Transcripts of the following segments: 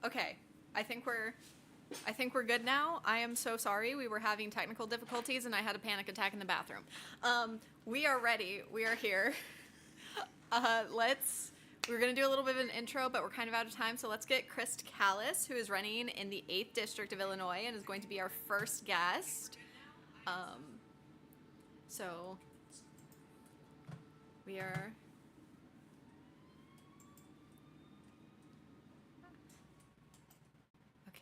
Okay, I think we're I think we're good now. I am so sorry. We were having technical difficulties and I had a panic attack in the bathroom. We are ready. We are here. Let's we're going to do a little bit of an intro, but we're kind of out of time, so let's get Chris Callis, who is running in the 8th District of Illinois and is going to be our first guest. Um, so we are okay.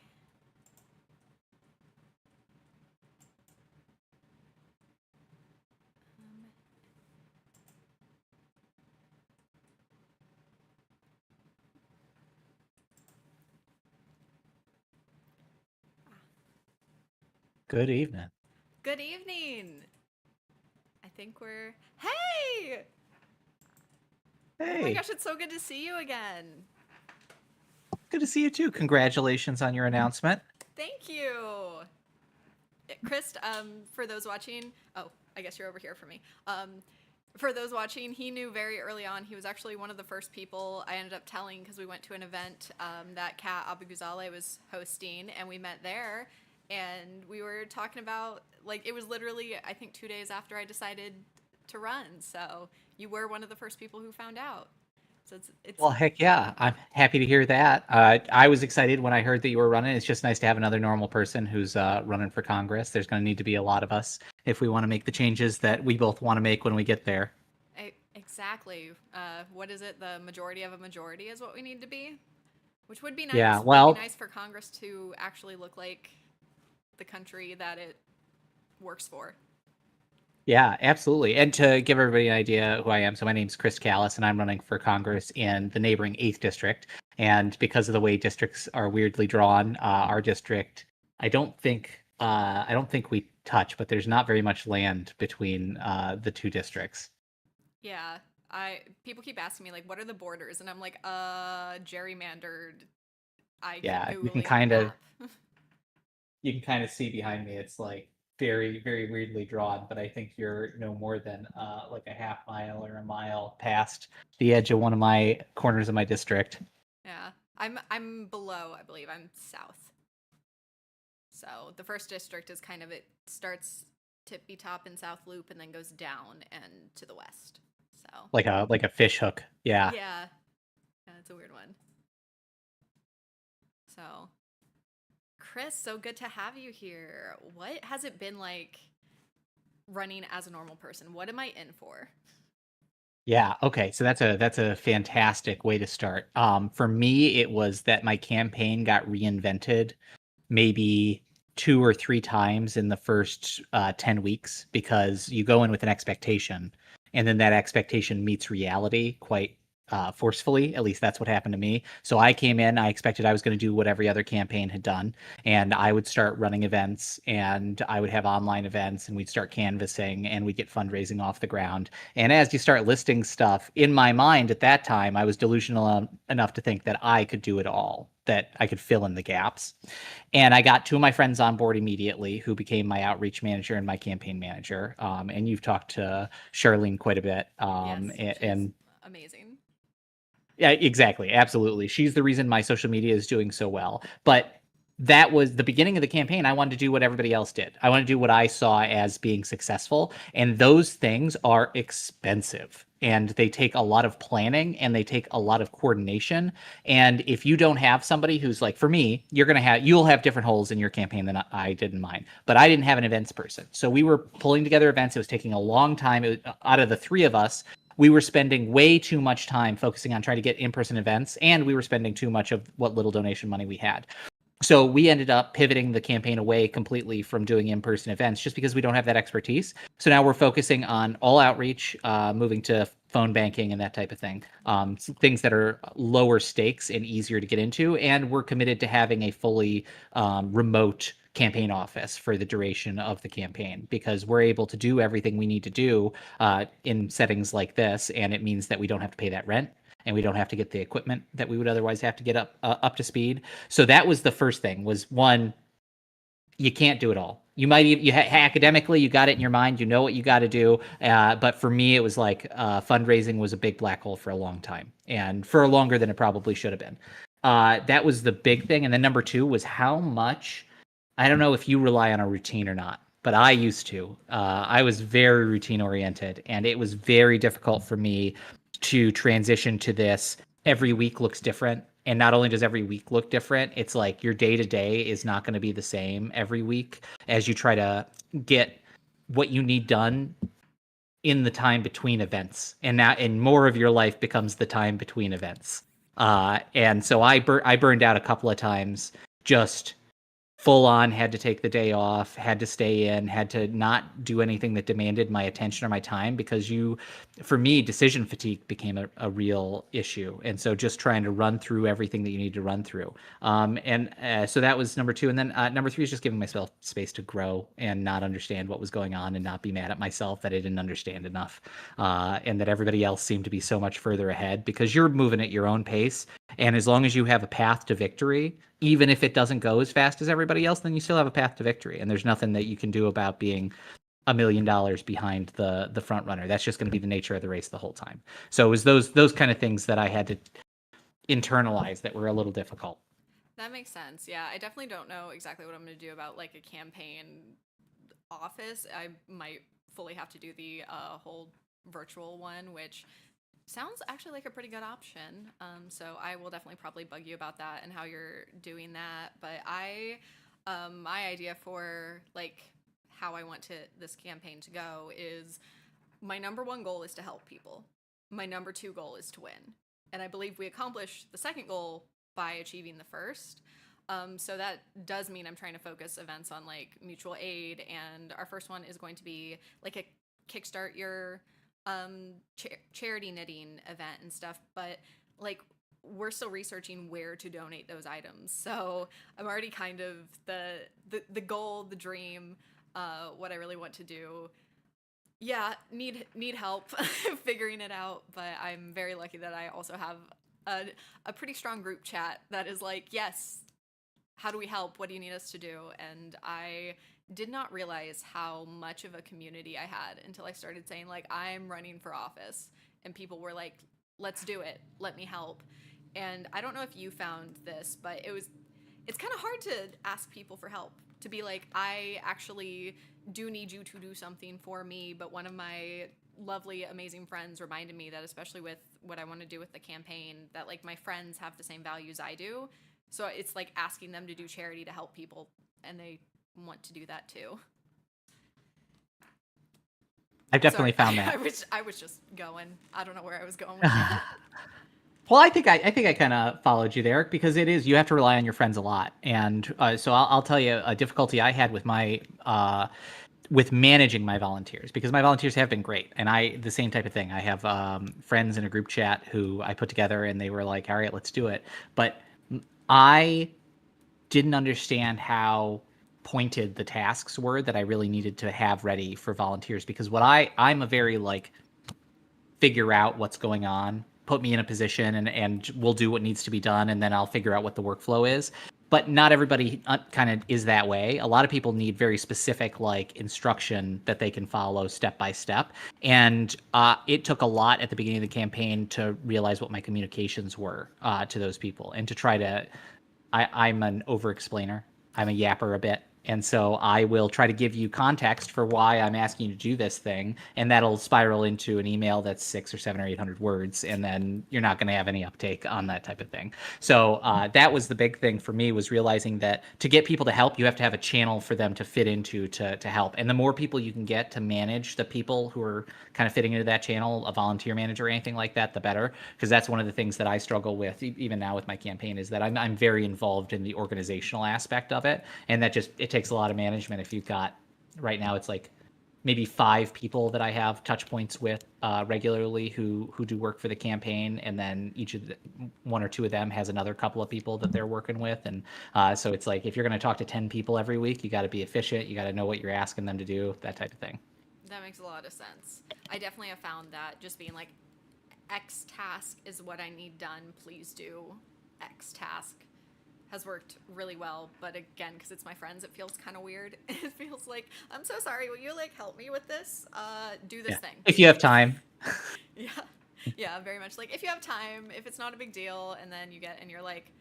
Um, Good evening. Good evening. I think we're Hey! Oh my Hey, gosh, it's so good to see you again. good to see you too. Congratulations on your announcement. Thank you. Chris, for those watching, oh, I guess you're over here for me. For those watching, he knew very early on. He was actually one of the first people I ended up telling because we went to an event that Kat Abuguzale was hosting, and we met there. And we were talking about, like, it was literally, I think, 2 days after I decided to run. So you were one of the first people who found out. So it's Well, heck yeah. I'm happy to hear that. I was excited when I heard that you were running. It's just nice to have another normal person who's running for Congress. There's going to need to be a lot of us if we want to make the changes that we both want to make when we get there. exactly. What is it? The majority of a majority is what we need to be, which would be Yeah, nice. Would be well, nice for Congress to actually look like the country that it works for. yeah, absolutely. And to give everybody an idea who I am, so my name's Chris Callis, and I'm running for Congress in the neighboring 8th District. And because of the way districts are weirdly drawn, our district, I don't think we touch, but there's not very much land between the two districts. Yeah, I people keep asking me like, what are the borders, and I'm like, gerrymandered. I keep Yeah, googling the map. you can kind of see behind me. It's like very, very weirdly drawn, but I think you're no more than like a half mile or a mile past the edge of one of my corners of my district. Yeah, I'm below. I believe I'm south. So the first district is kind of it starts tippy top in South Loop and then goes down and to the west. So Like a fish hook. Yeah. yeah, yeah, it's a weird one. So Chris, so good to have you here. What has it been like running as a normal person? What am I in for? Yeah, okay. So that's a fantastic way to start. For me, it was that my campaign got reinvented maybe 2 or 3 times in the first 10 weeks because you go in with an expectation and then that expectation meets reality quite forcefully. At least that's what happened to me. So I came in, I expected I was going to do what every other campaign had done, and I would start running events and I would have online events and we'd start canvassing and we'd get fundraising off the ground. And as you start listing stuff, in my mind at that time, I was delusional enough to think that I could do it all, that I could fill in the gaps. And I got two of my friends on board immediately who became my outreach manager and my campaign manager. And you've talked to Charlene quite a bit. Yes, she's And amazing. yeah, exactly. Absolutely. She's the reason my social media is doing so well. But that was the beginning of the campaign. I wanted to do what everybody else did. I want to do what I saw as being successful. And those things are expensive and they take a lot of planning and they take a lot of coordination. And if you don't have somebody who's like, for me, you'll have different holes in your campaign than I did in mine. But I didn't have an events person. So we were pulling together events. It was taking a long time. Out of the three of us, we were spending way too much time focusing on trying to get in-person events, and we were spending too much of what little donation money we had. So we ended up pivoting the campaign away completely from doing in-person events just because we don't have that expertise. So now we're focusing on all outreach, moving to phone banking and that type of thing, things that are lower stakes and easier to get into. And we're committed to having a fully remote campaign office for the duration of the campaign because we're able to do everything we need to do in settings like this, and it means that we don't have to pay that rent and we don't have to get the equipment that we would otherwise have to get up to speed. So that was the first thing. Was one, you can't do it all. You might even academically you got it in your mind, you know what you got to do. But for me, it was like fundraising was a big black hole for a long time, and for longer than it probably should have been. That was the big thing. And then number two was how much, I don't know if you rely on a routine or not, but I used to. I was very routine oriented, and it was very difficult for me to transition to this. Every week looks different. And not only does every week look different, it's like your day to day is not going to be the same every week as you try to get what you need done in the time between events, and more of your life becomes the time between events. And so I burned out a couple of times, just full on had to take the day off, had to stay in, had to not do anything that demanded my attention or my time, because for me, decision fatigue became a real issue. And so just trying to run through everything that you need to run through. So that was number two. And then number three is just giving myself space to grow and not understand what was going on and not be mad at myself that I didn't understand enough. And that everybody else seemed to be so much further ahead, because you're moving at your own pace. And as long as you have a path to victory, even if it doesn't go as fast as everybody else, then you still have a path to victory. And there's nothing that you can do about being $1 million behind the front runner. That's just going to be the nature of the race the whole time. So it was those kind of things that I had to internalize that were a little difficult. That makes sense. Yeah, I definitely don't know exactly what I'm going to do about like a campaign office. I might fully have to do the whole virtual one, which sounds actually like a pretty good option. So I will definitely probably bug you about that and how you're doing that. But my idea for like how I want this campaign to go is, my number one goal is to help people. My number two goal is to win. And I believe we accomplished the second goal by achieving the first. So that does mean I'm trying to focus events on like mutual aid. And our first one is going to be like a kickstart your charity knitting event and stuff, but like we're still researching where to donate those items. So I'm already kind of the goal, the dream, what I really want to do. Yeah, need help figuring it out, but I'm very lucky that I also have a pretty strong group chat that is like, yes, how do we help? What do you need us to do? And I did not realize how much of a community I had until I started saying like, I'm running for office, and people were like, let's do it, let me help. And I don't know if you found this, but it's kind of hard to ask people for help, to be like, I actually do need you to do something for me. But one of my lovely, amazing friends reminded me that, especially with what I want to do with the campaign, that like my friends have the same values I do. So it's like asking them to do charity to help people, and they want to do that too. I've definitely Sorry, found that. I was just going. I don't know where I was going with that. Well, I think I kind of followed you there, because it is, you have to rely on your friends a lot. And so I'll tell you a difficulty I had with my with managing my volunteers, because my volunteers have been great, and the same type of thing. I have friends in a group chat who I put together, and they were like, all right, let's do it. But I didn't understand how pointed the tasks were that I really needed to have ready for volunteers, because I'm a very like, figure out what's going on, put me in a position, and we'll do what needs to be done, and then I'll figure out what the workflow is. But not everybody kind of is that way. A lot of people need very specific like instruction that they can follow step by step. And it took a lot at the beginning of the campaign to realize what my communications were to those people, and to try to, I'm an over explainer. I'm a yapper a bit. And so I will try to give you context for why I'm asking you to do this thing, and that'll spiral into an email that's 600 or 700 or 800 words, and then you're not going to have any uptake on that type of thing. So that was the big thing for me, was realizing that to get people to help, you have to have a channel for them to fit into to help. And the more people you can get to manage the people who are kind of fitting into that channel, a volunteer manager or anything like that, the better. Because that's one of the things that I struggle with, even now with my campaign, is that I'm very involved in the organizational aspect of it, and that just, it takes a lot of management. If you've got, right now it's like maybe 5 people that I have touch points with regularly who do work for the campaign, and then each of 1 or 2 of them has another couple of people that they're working with. And so it's like, if you're going to talk to 10 people every week, you got to be efficient, you got to know what you're asking them to do, that type of thing. That makes a lot of sense. I definitely have found that just being like, X task is what I need done, please do X task, has worked really well. But again, because it's my friends, it feels kind of weird. It feels like, I'm so sorry, will you like help me with this? Do this thing. If you have time. Yeah. Yeah, very much like, if you have time, if it's not a big deal. And then you're like,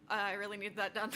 I really need that done.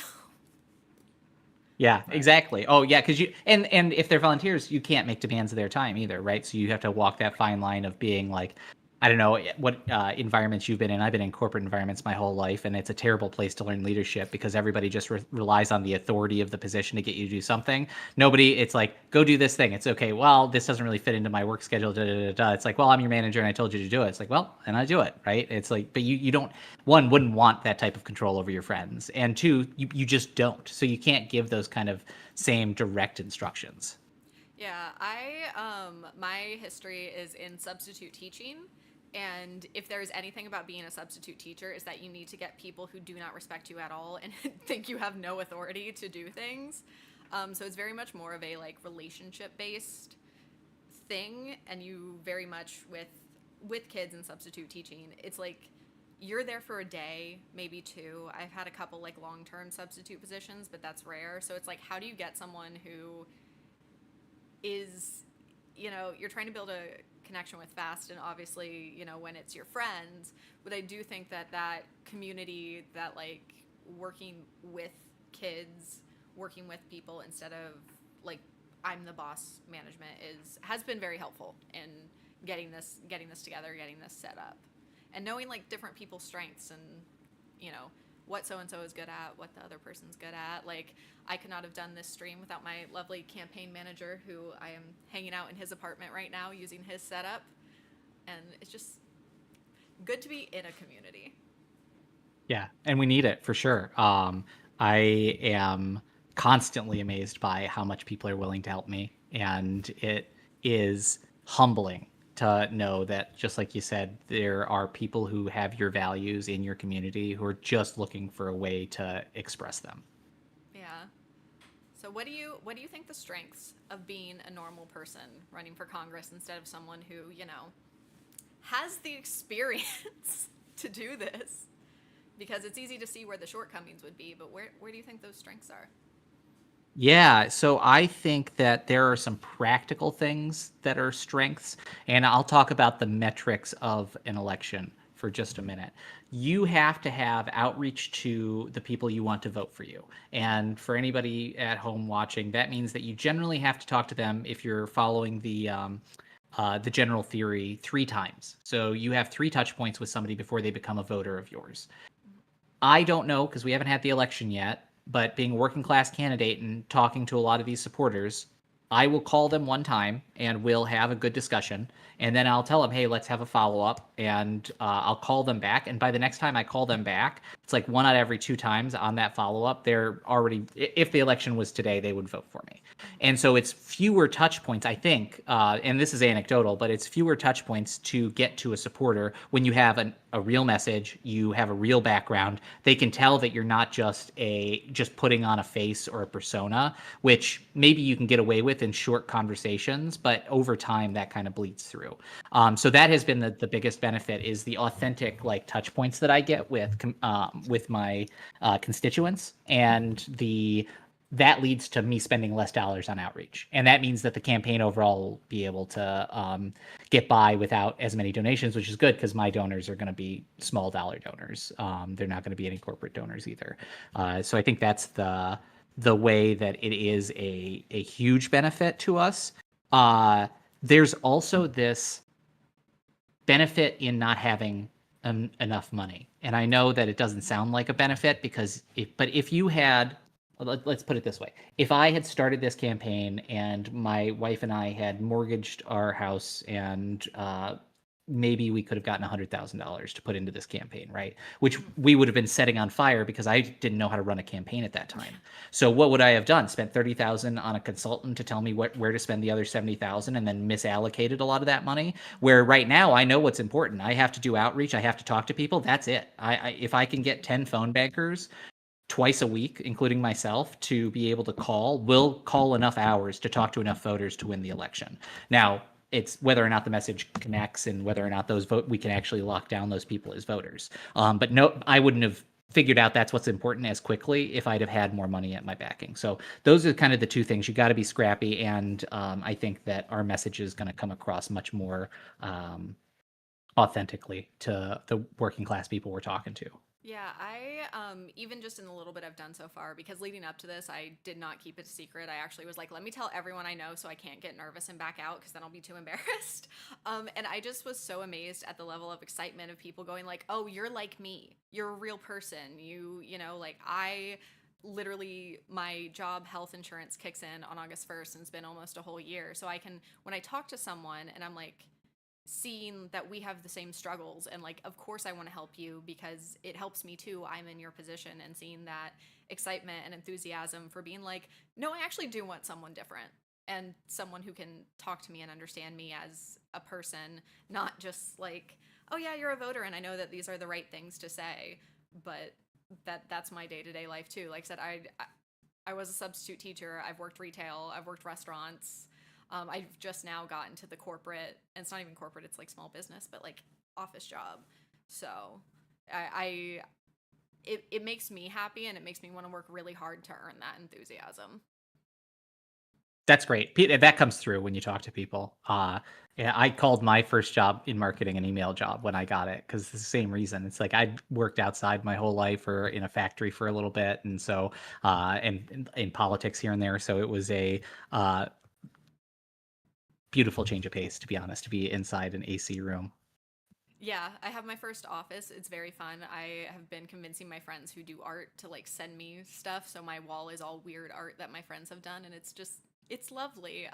Yeah, Right. exactly. Oh, yeah, because you and if they're volunteers, you can't make demands of their time either, right? So you have to walk that fine line of being like, I don't know what environments you've been in. I've been in corporate environments my whole life, and it's a terrible place to learn leadership because everybody just relies on the authority of the position to get you to do something. Nobody, it's like, go do this thing. It's okay. Well, this doesn't really fit into my work schedule. Da, da, da, da. It's like, well, I'm your manager and I told you to do it. It's like, well, and I do it, right? It's like, but you don't, one, wouldn't want that type of control over your friends. And two, you just don't. So you can't give those kind of same direct instructions. Yeah, my history is in substitute teaching, and if there's anything about being a substitute teacher is that you need to get people who do not respect you at all and think you have no authority to do things. So it's very much more of a like relationship based thing, and you very much with kids and substitute teaching, it's like you're there for a day, maybe two. I've had a couple like long term substitute positions, but that's rare. So it's like, how do you get someone who is, you're trying to build a connection with fast, and obviously, when it's your friends, but I do think that that community, that like working with kids, working with people instead of like I'm the boss management has been very helpful in getting this together, getting this set up, and knowing like different people's strengths and you know what so and so is good at, what the other person's good at. Like I could not have done this stream without my lovely campaign manager, who I am hanging out in his apartment right now using his setup, and it's just good to be in a community. Yeah, and we need it for sure. I am constantly amazed by how much people are willing to help me, and it is humbling to know that, just like you said, there are people who have your values in your community who are just looking for a way to express them. Yeah. So what do you think the strengths of being a normal person running for Congress instead of someone who, has the experience to do this? Because it's easy to see where the shortcomings would be, but where do you think those strengths are? Yeah, so I think that there are some practical things that are strengths, and I'll talk about the metrics of an election for just a minute. You have to have outreach to the people you want to vote for you. And for anybody at home watching, that means that you generally have to talk to them if you're following the general theory 3 times. So you have 3 touch points with somebody before they become a voter of yours. I don't know because we haven't had the election yet, but being a working class candidate and talking to a lot of these supporters, I will call them one time and we'll have a good discussion. And then I'll tell them, hey, let's have a follow up. And I'll call them back. And by the next time I call them back, it's like 1 out of every 2 times on that follow up, they're already, if the election was today, they would vote for me. And so it's fewer touch points, I think, and this is anecdotal, but it's fewer touch points to get to a supporter when you have a real message, you have a real background. They can tell that you're not just putting on a face or a persona, which maybe you can get away with in short conversations, but over time that kind of bleeds through. So that has been the biggest benefit, is the authentic like touch points that I get with my constituents, and that leads to me spending less dollars on outreach. And that means that the campaign overall will be able to get by without as many donations, which is good because my donors are going to be small dollar donors. They're not going to be any corporate donors either. So I think that's the way that it is a huge benefit to us. There's also this benefit in not having enough money. And I know that it doesn't sound like a benefit but if you had, let's put it this way. If I had started this campaign and my wife and I had mortgaged our house and maybe we could have gotten $100,000 to put into this campaign, right? Which we would have been setting on fire because I didn't know how to run a campaign at that time. So what would I have done? Spent $30,000 on a consultant to tell me where to spend the other $70,000 and then misallocated a lot of that money. Where right now I know what's important. I have to do outreach. I have to talk to people. That's it. If I can get 10 phone bankers twice a week, including myself, to be able to we'll call enough hours to talk to enough voters to win the election. Now, it's whether or not the message connects and whether or not we can actually lock down those people as voters. But no, I wouldn't have figured out that's what's important as quickly if I'd have had more money at my backing. So those are kind of the two things. You got to be scrappy, and I think that our message is going to come across much more authentically to the working class people we're talking to. Yeah, I even just in the little bit I've done so far, because leading up to this, I did not keep it a secret. I actually was like, let me tell everyone I know so I can't get nervous and back out because then I'll be too embarrassed. And I just was so amazed at the level of excitement of people going like, "Oh, you're like me. You're a real person. You know, like I literally my job health insurance kicks in on August 1st and it's been almost a whole year. So I can when I talk to someone and I'm like seeing that we have the same struggles and like of course I want to help you because it helps me too. I'm in your position, and seeing that excitement and enthusiasm for being like, no, I actually do want someone different and someone who can talk to me and understand me as a person, not just like, oh yeah, you're a voter and I know that these are the right things to say, but that's my day-to-day life too. Like I said, I was a substitute teacher. I've worked retail, I've worked restaurants. I've just now gotten to the corporate, and it's not even corporate, it's like small business, but like office job. So I it makes me happy and it makes me want to work really hard to earn that enthusiasm. That's great. That comes through when you talk to people. Yeah, I called my first job in marketing an email job when I got it because it's the same reason. It's like I'd worked outside my whole life or in a factory for a little bit, and so and in politics here and there. So it was a uh, beautiful change of pace, to be honest, to be inside an AC room. Yeah, I have my first office. It's very fun. I have been convincing my friends who do art to like send me stuff, so my wall is all weird art that my friends have done, and it's lovely.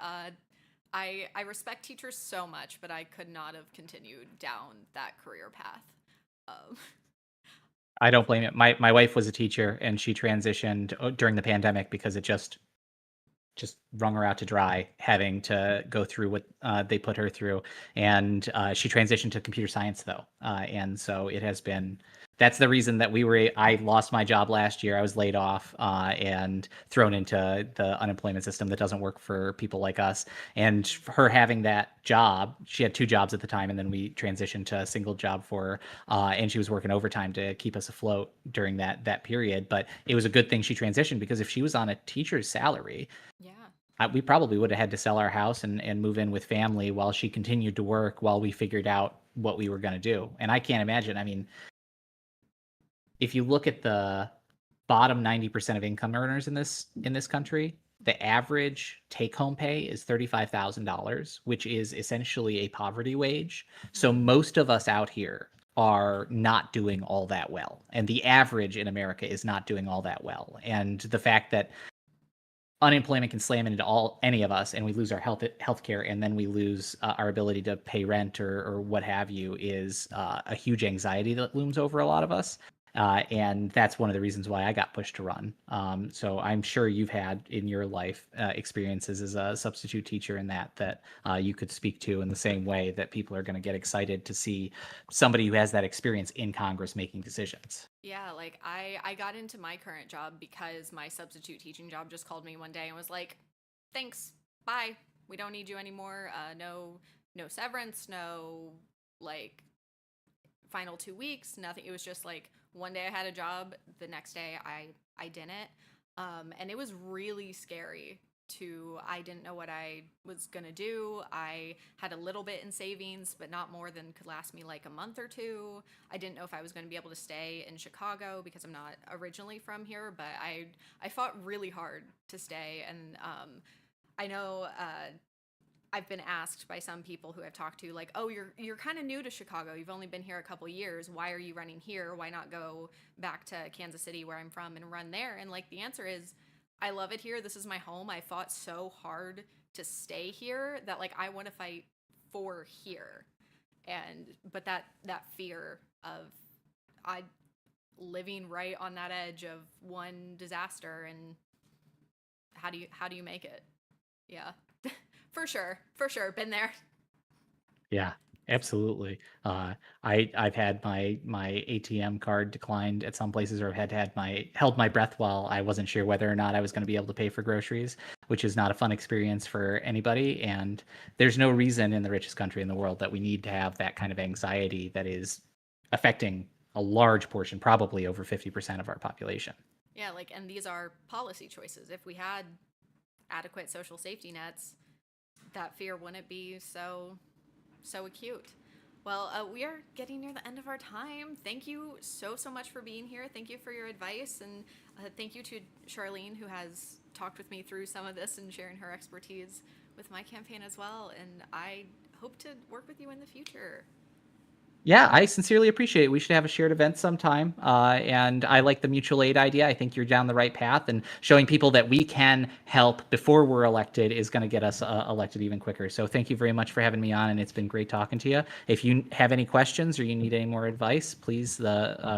I respect teachers so much, but I could not have continued down that career path. Um, I don't blame it. My wife was a teacher and she transitioned during the pandemic because it just wrung her out to dry, having to go through what they put her through. And she transitioned to computer science, though. And so it has been. That's the reason that I lost my job last year. I was laid off and thrown into the unemployment system that doesn't work for people like us. And for her having that job, she had two jobs at the time, and then we transitioned to a single job for her. And she was working overtime to keep us afloat during that period. But it was a good thing she transitioned because if she was on a teacher's salary, yeah. we probably would have had to sell our house and move in with family while she continued to work while we figured out what we were going to do. And I can't imagine. I mean, if you look at the bottom 90% of income earners in this country, the average take home pay is $35,000, which is essentially a poverty wage. So Mm. most of us out here are not doing all that well. And the average in America is not doing all that well. And the fact that unemployment can slam into any of us and we lose our health care, and then we lose our ability to pay rent or what have you is a huge anxiety that looms over a lot of us, and that's one of the reasons why I got pushed to run. So I'm sure you've had in your life experiences as a substitute teacher in that you could speak to in the same way that people are going to get excited to see somebody who has that experience in Congress making decisions. Yeah, like I got into my current job because my substitute teaching job just called me one day and was like, "Thanks, bye. We don't need you anymore. No severance, no like final 2 weeks, nothing." It was just like one day I had a job, the next day I didn't, and it was really scary. I didn't know what I was gonna do. I had a little bit in savings, but not more than could last me like a month or two. I didn't know if I was going to be able to stay in Chicago because I'm not originally from here, but I fought really hard to stay, and I know I've been asked by some people who I've talked to, like, "Oh, you're kind of new to Chicago. You've only been here a couple years. Why are you running here? Why not go back to Kansas City, where I'm from, and run there?" And like the answer is, I love it here. This is my home. I fought so hard to stay here that like I want to fight for here. And but that fear of I living right on that edge of one disaster, and how do you make it? Yeah. For sure, been there. Yeah, absolutely. I've had my ATM card declined at some places, or I've had my held my breath while I wasn't sure whether or not I was going to be able to pay for groceries, which is not a fun experience for anybody. And there's no reason in the richest country in the world that we need to have that kind of anxiety that is affecting a large portion, probably over 50% of our population. Yeah, like, and these are policy choices. If we had adequate social safety nets, that fear wouldn't be so acute. Well, we are getting near the end of our time. Thank you so much for being here. Thank you for your advice, and thank you to Charlene, who has talked with me through some of this and sharing her expertise with my campaign as well. And I hope to work with you in the future. Yeah, I sincerely appreciate it. We should have a shared event sometime. And I like the mutual aid idea. I think you're down the right path, and showing people that we can help before we're elected is going to get us elected even quicker. So thank you very much for having me on, and it's been great talking to you. If you have any questions or you need any more advice, please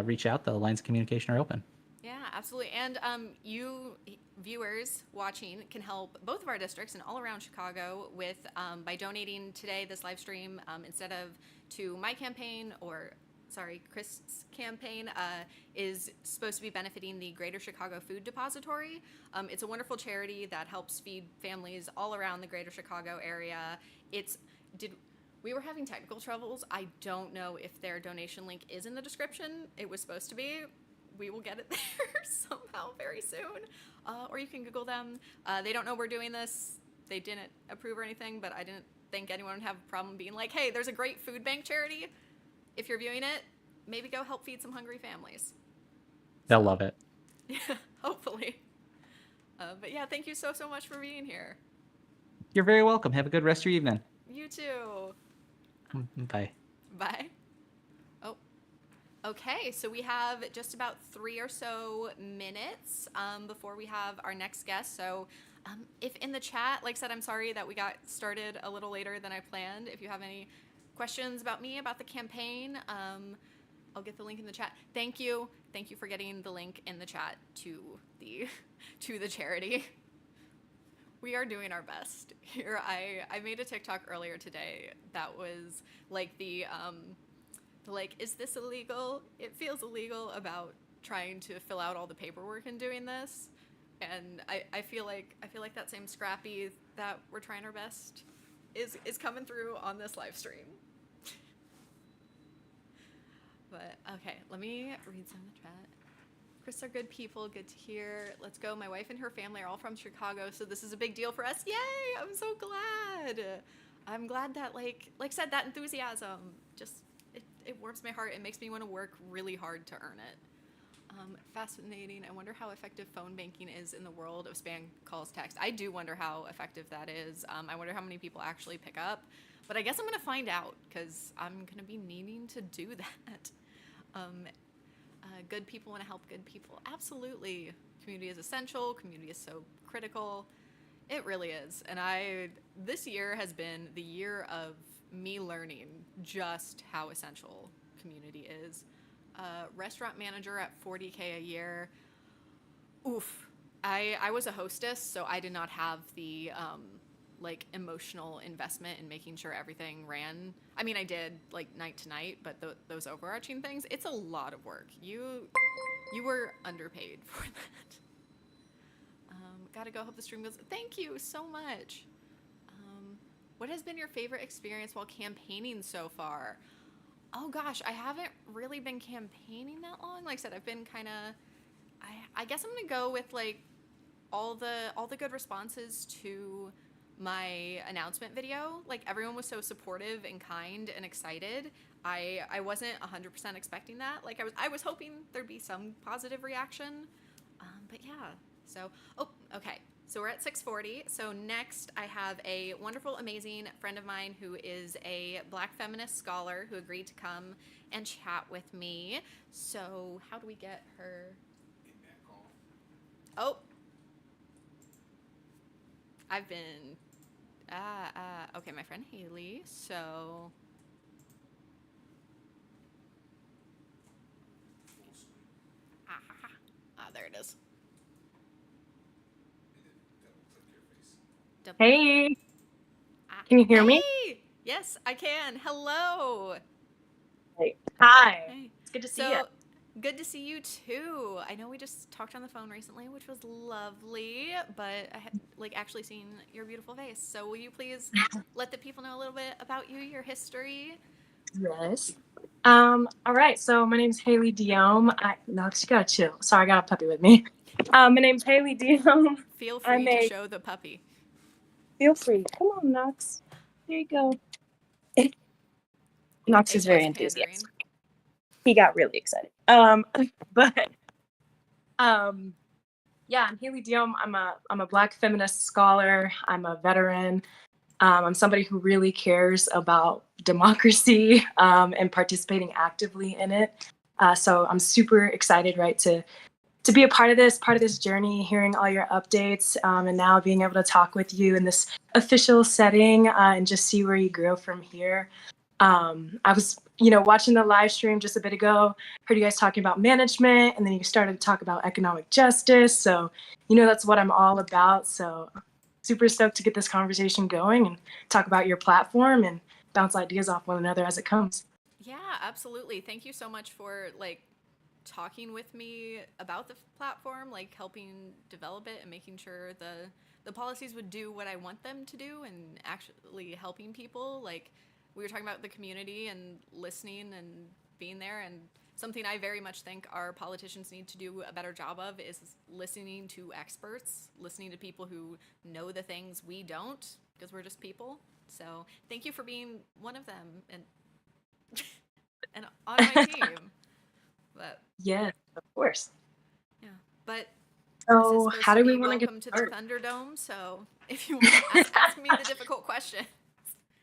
reach out. The lines of communication are open. Yeah, absolutely. And you viewers watching can help both of our districts and all around Chicago with by donating today this live stream instead of to my campaign or sorry, Chris's campaign is supposed to be benefiting the Greater Chicago Food Depository. It's a wonderful charity that helps feed families all around the Greater Chicago area. We were having technical troubles. I don't know if their donation link is in the description. It was supposed to be. We will get it there somehow very soon. Or you can Google them. They don't know we're doing this. They didn't approve or anything, but I didn't think anyone would have a problem being like, hey, there's a great food bank charity. If you're viewing it, maybe go help feed some hungry families. They'll love it. Yeah, hopefully. But yeah, thank you so much for being here. You're very welcome. Have a good rest of your evening. You too. Bye. Bye. Oh, okay. So we have just about 3 or so minutes before we have our next guest. So if in the chat, like I said, I'm sorry that we got started a little later than I planned. If you have any questions about me, about the campaign, I'll get the link in the chat. Thank you. Thank you for getting the link in the chat to the charity. We are doing our best here. I made a TikTok earlier today that was like like, is this illegal? It feels illegal about trying to fill out all the paperwork and doing this. And I feel like that same scrappy that we're trying our best is coming through on this live stream. But okay, let me read some of the chat. Chris are good people, good to hear. Let's go. My wife and her family are all from Chicago, so this is a big deal for us. Yay! I'm so glad. I'm glad that like I said, that enthusiasm just it warms my heart. It makes me want to work really hard to earn it. Fascinating. I wonder how effective phone banking is in the world of spam calls, text. I do wonder how effective that is. I wonder how many people actually pick up. But I guess I'm going to find out because I'm going to be needing to do that. Good people want to help good people. Absolutely. Community is essential. Community is so critical. It really is. And this year has been the year of me learning just how essential community is. Restaurant manager at $40K a year. Oof. I was a hostess, so I did not have the like emotional investment in making sure everything ran. I mean, I did like night to night, but those overarching things, it's a lot of work. You were underpaid for that. Gotta go. Hope the stream goes. Thank you so much. What has been your favorite experience while campaigning so far? Oh gosh, I haven't really been campaigning that long. Like I said, I've been kind of, I guess I'm gonna go with like all the good responses to my announcement video. Like everyone was so supportive and kind and excited. I wasn't 100% expecting that. Like I was hoping there'd be some positive reaction. But yeah, so, oh, okay. So we're at 6:40. So next I have a wonderful, amazing friend of mine who is a Black feminist scholar who agreed to come and chat with me. So how do we get her? Oh, I've been, okay, my friend Haley. So, there it is. Hey, can you hear me? Yes, I can. Hello. Hi. Hey. It's good to see you. Good to see you too. I know we just talked on the phone recently, which was lovely, but I had actually seen your beautiful face. So will you please let the people know a little bit about you, your history? Yes. All right. So my name's Haley Diome. No, you gotta chill. Sorry, I got a puppy with me. My name's Haley Diome. Feel free to show the puppy. Feel free. Come on, Knox. There you go. Knox is very pandering. enthusiastic. He got really excited. But yeah, I'm Haley Diom. I'm a Black feminist scholar. I'm a veteran. I'm somebody who really cares about democracy and participating actively in it. So I'm super excited, right, to be a part of this journey, hearing all your updates, and now being able to talk with you in this official setting and just see where you grow from here. I was, watching the live stream just a bit ago, heard you guys talking about management, and then you started to talk about economic justice. So, that's what I'm all about. So super stoked to get this conversation going and talk about your platform and bounce ideas off one another as it comes. Yeah, absolutely. Thank you so much for talking with me about the platform, helping develop it and making sure the policies would do what I want them to do and actually helping people. We were talking about the community and listening and being there, and something I very much think our politicians need to do a better job of is listening to experts, listening to people who know the things we don't, because we're just people. So thank you for being one of them and and on my team. But yeah, of course. yeah, but so how do we want to get welcome to started? the Thunderdome? So if you want to ask me the difficult question.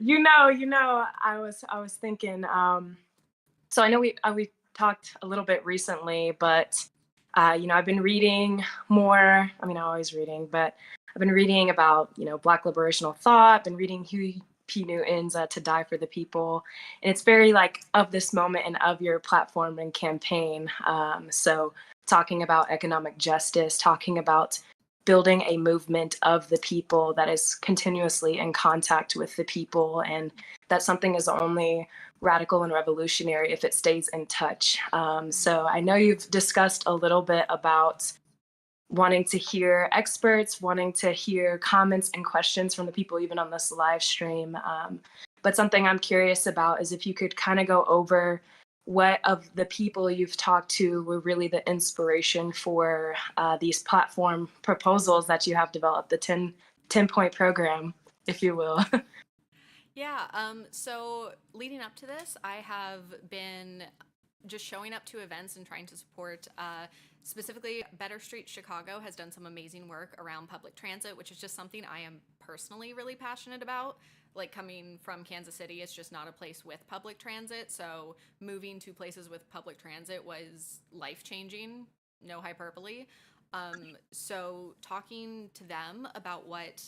I was thinking. So I know we talked a little bit recently, but I've been reading more. I mean, I'm always reading, but I've been reading about Black liberational thought. Been reading Huey P. Newton's "To Die for the People," and it's very of this moment and of your platform and campaign. So talking about economic justice, talking about building a movement of the people that is continuously in contact with the people, and that something is only radical and revolutionary if it stays in touch. So I know you've discussed a little bit about wanting to hear experts, wanting to hear comments and questions from the people even on this live stream. But something I'm curious about is if you could kind of go over what of the people you've talked to were really the inspiration for these platform proposals that you have developed, the 10-point program, if you will. Yeah, so leading up to this, I have been just showing up to events and trying to support, specifically Better Street Chicago has done some amazing work around public transit, which is just something I am personally really passionate about. Coming from Kansas City, it's just not a place with public transit, so moving to places with public transit was life-changing, no hyperbole. So talking to them about what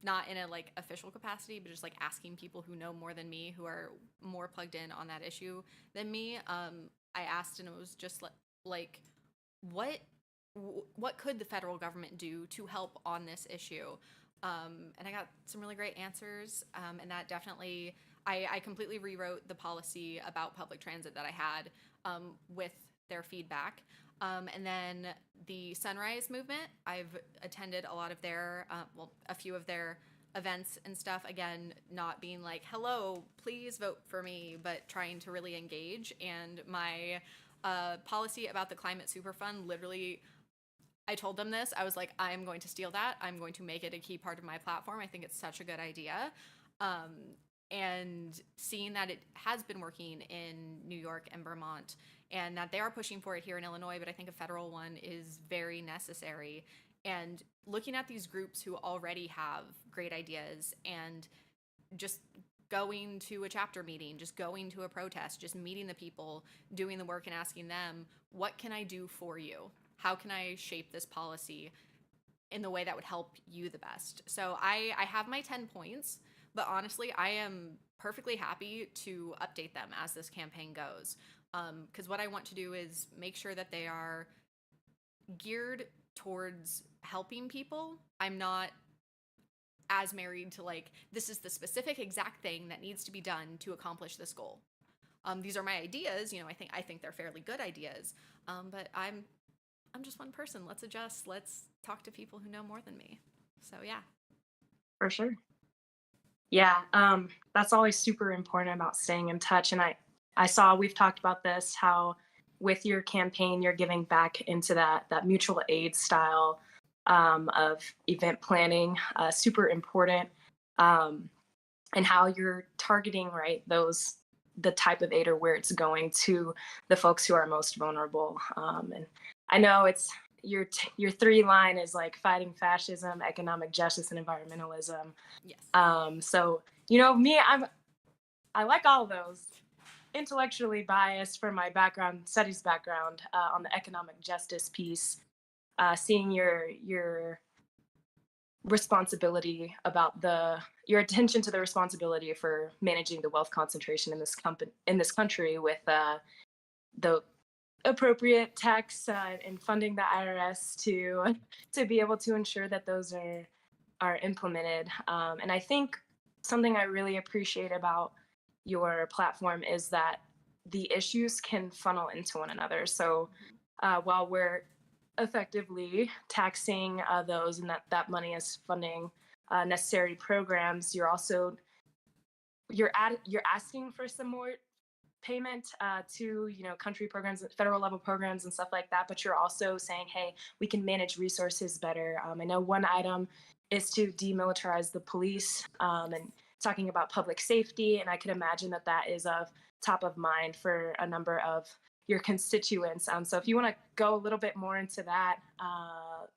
not in a official capacity, but just asking people who know more than me, who are more plugged in on that issue than me. I asked, and it was just what could the federal government do to help on this issue? And I got some really great answers, and that definitely I completely rewrote the policy about public transit that I had with their feedback. And then the Sunrise Movement, I've attended a lot of their, a few of their events and stuff. Again, not being hello, please vote for me, but trying to really engage. And my policy about the Climate Superfund, literally, I told them this. I was like, I'm going to steal that. I'm going to make it a key part of my platform. I think it's such a good idea. And seeing that it has been working in New York and Vermont, and that they are pushing for it here in Illinois, but I think a federal one is very necessary. And looking at these groups who already have great ideas and just going to a chapter meeting, just going to a protest, just meeting the people, doing the work and asking them, what can I do for you? How can I shape this policy in the way that would help you the best? So I have my 10 points, but honestly, I am perfectly happy to update them as this campaign goes. Because what I want to do is make sure that they are geared towards helping people. I'm not as married to this is the specific exact thing that needs to be done to accomplish this goal. These are my ideas. I think they're fairly good ideas. But I'm just one person. Let's adjust. Let's talk to people who know more than me. So yeah. For sure. Yeah, that's always super important about staying in touch. And I saw we've talked about this, how with your campaign, you're giving back into that mutual aid style of event planning, super important, and how you're targeting, right, those the type of aid or where it's going to the folks who are most vulnerable. And I know it's your three line is like fighting fascism, economic justice, and environmentalism. Yes. So me, I like all of those. Intellectually biased for my studies background on the economic justice piece, seeing your responsibility about your attention to the responsibility for managing the wealth concentration in this country with the appropriate tax and funding the IRS to be able to ensure that those are implemented. And I think something I really appreciate about your platform is that the issues can funnel into one another. So while we're effectively taxing those and that money is funding necessary programs, you're asking for some more payment to country programs, federal level programs and stuff like that, but you're also saying, hey, we can manage resources better. I know one item is to demilitarize the police and talking about public safety, and I could imagine that is of top of mind for a number of your constituents. So if you want to go a little bit more into that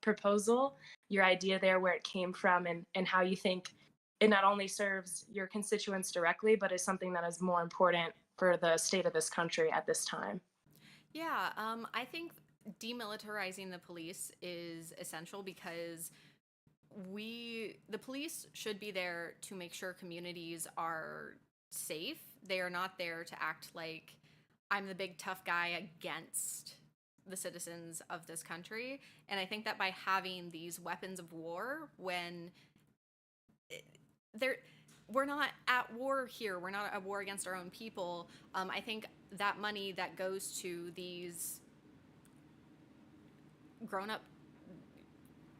proposal, your idea there, where it came from, and how you think it not only serves your constituents directly, but is something that is more important for the state of this country at this time. Yeah, I think demilitarizing the police is essential because the police should be there to make sure communities are safe. They are not there to act like I'm the big tough guy against the citizens of this country. And I think that by having these weapons of war, when we're not at war here, we're not at war against our own people, I think that money that goes to these grown-up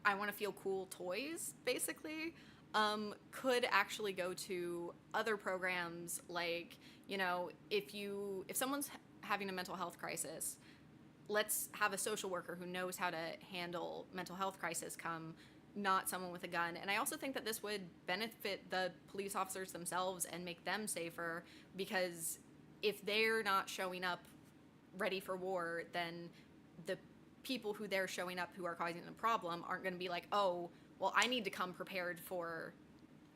I want to feel cool toys, basically, could actually go to other programs like, if someone's having a mental health crisis, let's have a social worker who knows how to handle mental health crisis come, not someone with a gun. And I also think that this would benefit the police officers themselves and make them safer, because if they're not showing up ready for war, then the people who they're showing up who are causing the problem aren't going to be like, oh, well, I need to come prepared for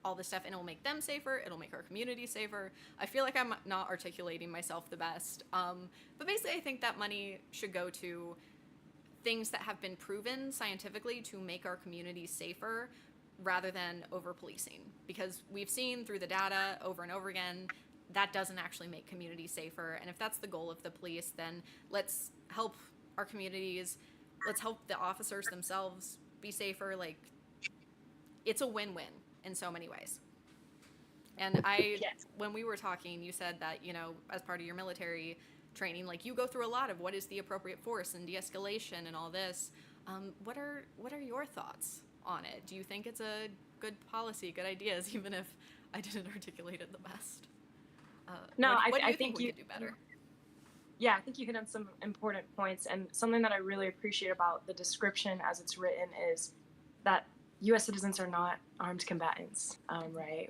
all this stuff, and it'll make them safer, it'll make our community safer. I feel like I'm not articulating myself the best, but basically I think that money should go to things that have been proven scientifically to make our communities safer, rather than over policing, because we've seen through the data over and over again that doesn't actually make communities safer. And if that's the goal of the police, then let's help our communities, let's help the officers themselves be safer. Like, it's a win-win in so many ways. And Yes. when we were talking, you said that, as part of your military training, like, you go through a lot of what is the appropriate force and de-escalation and all this. What are your thoughts on it? Do you think it's a good policy, good ideas, even if I didn't articulate it the best? No, what do you I think we could do better? Yeah, I think you hit on some important points. And something that I really appreciate about the description as it's written is that U.S. citizens are not armed combatants, right?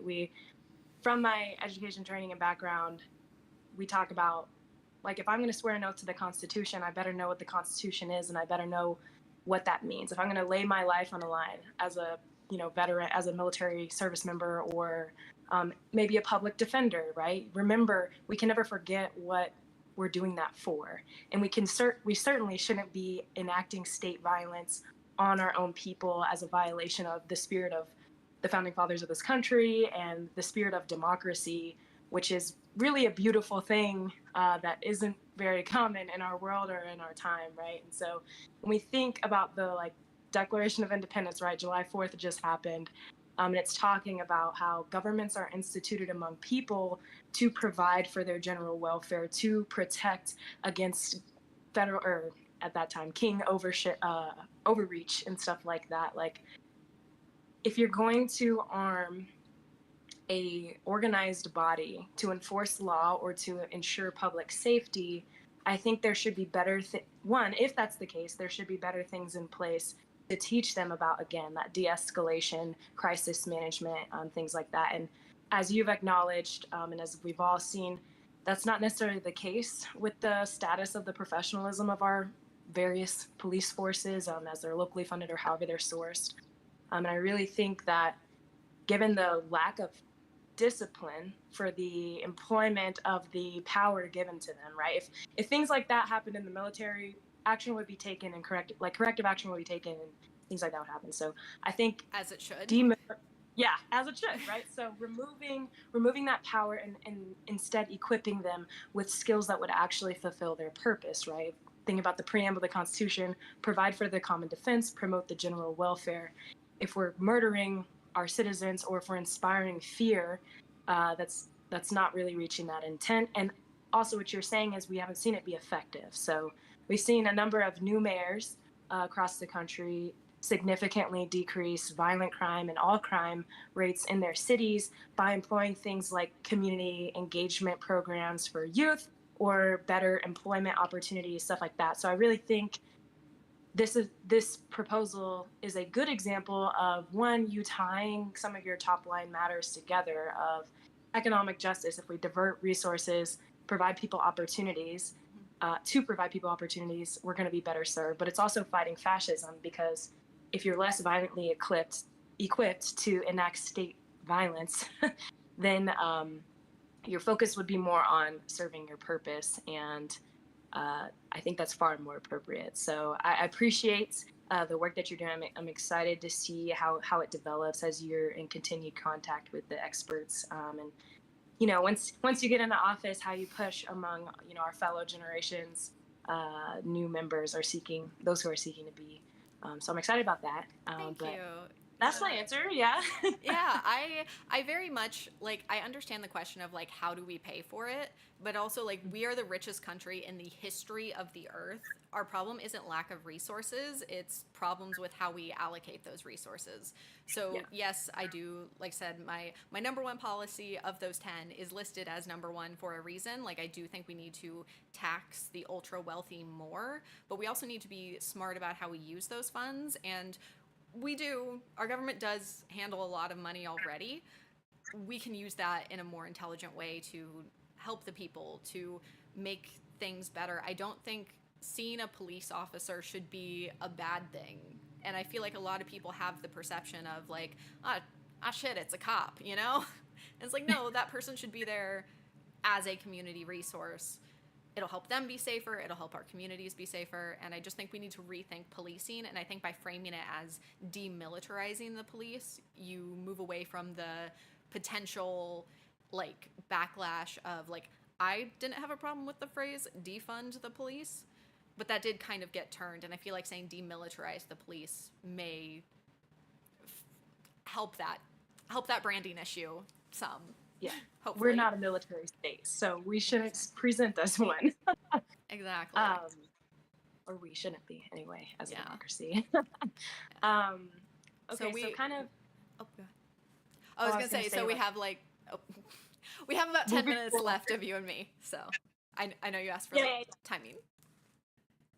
From my education, training, and background, we talk about, like, if I'm going to swear an oath to the Constitution, I better know what the Constitution is, and I better know what that means. If I'm going to lay my life on the line as a veteran, as a military service member, or maybe a public defender, right? Remember, we can never forget what we're doing that for, and we certainly shouldn't be enacting state violence on our own people as a violation of the spirit of the founding fathers of this country and the spirit of democracy, which is really a beautiful thing that isn't very common in our world or in our time, right? And so when we think about the Declaration of Independence, right, July 4th just happened, and it's talking about how governments are instituted among people to provide for their general welfare, to protect against federal, or at that time, king overreach and stuff like that. Like, if you're going to arm a organized body to enforce law or to ensure public safety, I think there should be better one, if that's the case, there should be better things in place to teach them about, again, that de-escalation, crisis management, things like that. And as you've acknowledged, and as we've all seen that's not necessarily the case with the status of the professionalism of our various police forces, as they're locally funded or however they're sourced. And I really think that given the lack of discipline for the employment of the power given to them, right? If things like that happened in the military, action would be taken and corrective action would be taken and things like that would happen. So I think As it should. yeah, as it should, right? So removing that power and instead equipping them with skills that would actually fulfill their purpose, right? Think about the preamble of the Constitution: provide for the common defense, promote the general welfare. If we're murdering our citizens or if we're inspiring fear, that's not really reaching that intent. And also, what you're saying is we haven't seen it be effective. So we've seen a number of new mayors across the country significantly decrease violent crime and all crime rates in their cities by employing things like community engagement programs for youth or better employment opportunities, stuff like that. So I really think this proposal is a good example of, one, you tying some of your top line matters together of economic justice. If we divert resources, provide people opportunities, we're going to be better served. But it's also fighting fascism, because if you're less violently equipped to enact state violence, then your focus would be more on serving your purpose. And I think that's far more appropriate. So I appreciate the work that you're doing. I'm excited to see how it develops as you're in continued contact with the experts. And once you get into office, how you push among our fellow generations, new members those who are seeking to be. So I'm excited about that. Thank you. That's my answer. Yeah. Yeah, I very much I understand the question of how do we pay for it, but also we are the richest country in the history of the earth. Our problem isn't lack of resources, it's problems with how we allocate those resources. So yeah. Yes, I do, like I said, my number one policy of those 10 is listed as number one for a reason. I do think we need to tax the ultra wealthy more, but we also need to be smart about how we use those funds. And our government does handle a lot of money already. We can use that in a more intelligent way to help the people, to make things better. I don't think seeing a police officer should be a bad thing. And I feel like a lot of people have the perception of shit, it's a cop, And it's no, that person should be there as a community resource. It'll help them be safer. It'll help our communities be safer. And I just think we need to rethink policing. And I think by framing it as demilitarizing the police, you move away from the potential backlash of I didn't have a problem with the phrase defund the police, but that did kind of get turned. And I feel like saying demilitarize the police may help that branding issue some. Yeah. Hopefully. We're not a military state, so we shouldn't present as one. Exactly. Or we shouldn't be anyway, as a Yeah. democracy. Okay, so kind of. Oh, go ahead. I was gonna say so we have we have about 10 minutes left of you and me. So I know you asked for timing.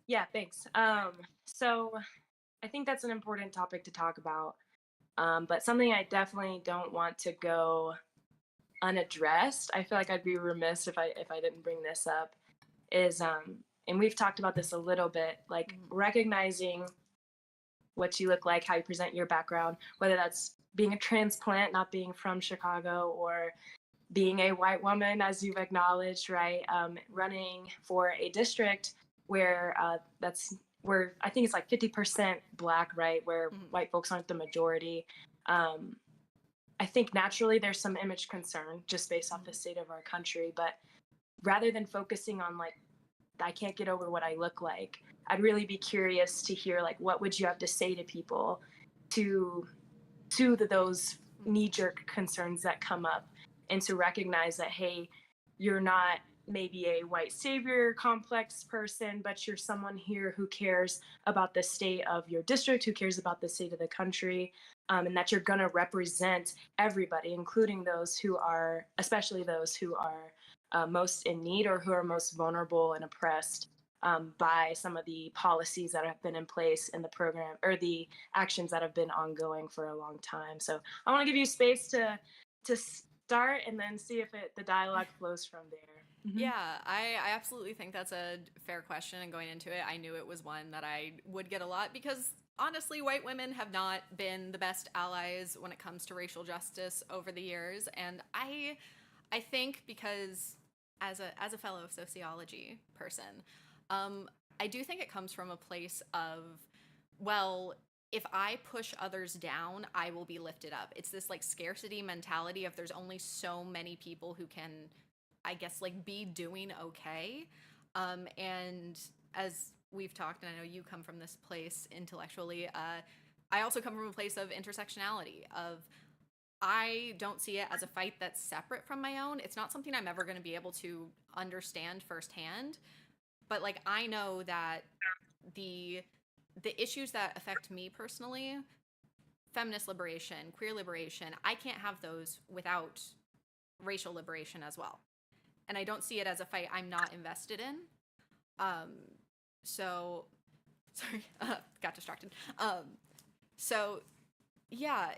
Yeah, thanks. So I think that's an important topic to talk about, but something I definitely don't want to go unaddressed. I feel like I'd be remiss if I didn't bring this up, is and we've talked about this a little bit, recognizing what you look like, how you present your background, whether that's being a transplant, not being from Chicago, or being a white woman, as you've acknowledged, right? Running for a district where where I think it's 50% Black, right? Where white folks aren't the majority. I think naturally there's some image concern just based off the state of our country, but rather than focusing on I can't get over what I look like, I'd really be curious to hear what would you have to say to people to those knee-jerk concerns that come up, and to recognize that, hey, you're not maybe a white savior complex person, but you're someone here who cares about the state of your district, who cares about the state of the country, and that you're going to represent everybody, including especially those who are most in need or who are most vulnerable and oppressed by some of the policies that have been in place in the program, or the actions that have been ongoing for a long time. So I want to give you space to start and then see if the dialogue flows from there. Mhm. Yeah, I absolutely think that's a fair question. And going into it, I knew it was one that I would get a lot because honestly, white women have not been the best allies when it comes to racial justice over the years. And I think because as a fellow sociology person, um, I do think it comes from a place of, well, if I push others down, I will be lifted up. It's this like scarcity mentality of there's only so many people who can, I guess, like be doing okay. And as we've talked, and I know you come from this place intellectually, I also come from a place of intersectionality, of I don't see it as a fight that's separate from my own. It's not something I'm ever going to be able to understand firsthand, but like I know that the issues that affect me personally, feminist liberation, queer liberation, I can't have those without racial liberation as well. And I don't see it as a fight I'm not invested in. Um, so, sorry, got distracted. So, yeah,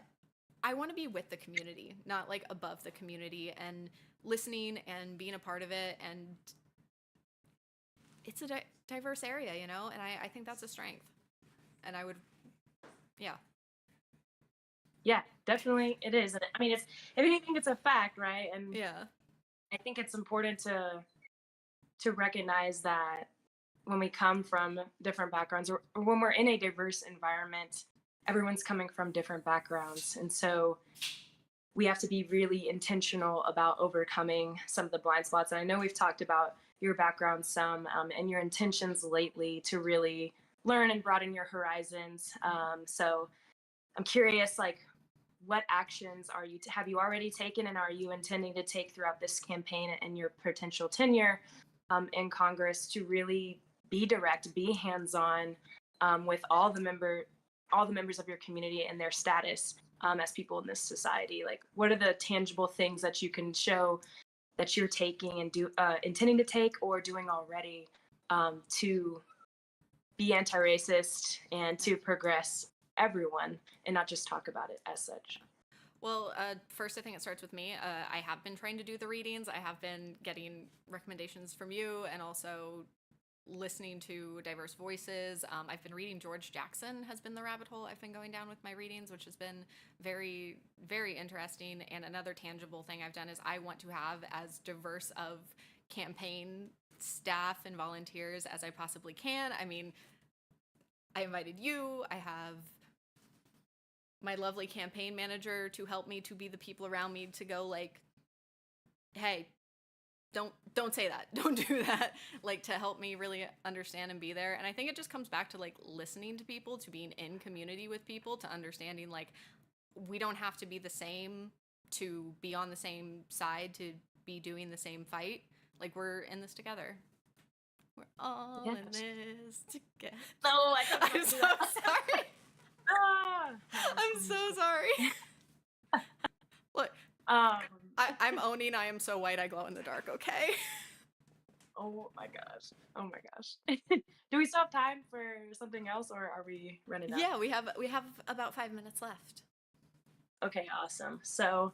I want to be with the community, not like above the community, and listening and being a part of it. And it's a diverse area, you know, and I think that's a strength. And I would, yeah. Yeah, definitely it is. And I mean, it's if anything, it's a fact, right? And Yeah. I think it's important to recognize that when we come from different backgrounds, or when we're in a diverse environment, everyone's coming from different backgrounds, and so we have to be really intentional about overcoming some of the blind spots. And I know we've talked about your background some, and your intentions lately to really learn and broaden your horizons. So I'm curious, like, what actions have you already taken, and are you intending to take throughout this campaign and your potential tenure in Congress to really be direct, be hands-on with all the members of your community and their status as people in this society? Like, what are the tangible things that you can show that you're taking and intending to take or doing already to be anti-racist and to progress everyone and not just talk about it as such? Well, first, I think it starts with me. I have been trying to do the readings. I have been getting recommendations from you and also listening to diverse voices. I've been reading George Jackson has been the rabbit hole I've been going down with my readings, which has been very, very interesting. And another tangible thing I've done is I want to have as diverse of campaign staff and volunteers as I possibly can. I mean, I invited you. I have my lovely campaign manager to help me, to be the people around me to go like, hey, don't say that, don't do that, like to help me really understand and be there. And I think it just comes back to like listening to people, to being in community with people, to understanding like we don't have to be the same to be on the same side, to be doing the same fight. Like we're in this together, we're all Yes. in this together. No, I don't I'm do so that. sorry. Ah! I'm so sorry. Look, Um, I'm owning I am so white I glow in the dark, okay? oh my gosh. Oh my gosh. Do we still have time for something else, or are we running out? Yeah, we have about 5 minutes left. Okay, awesome. So,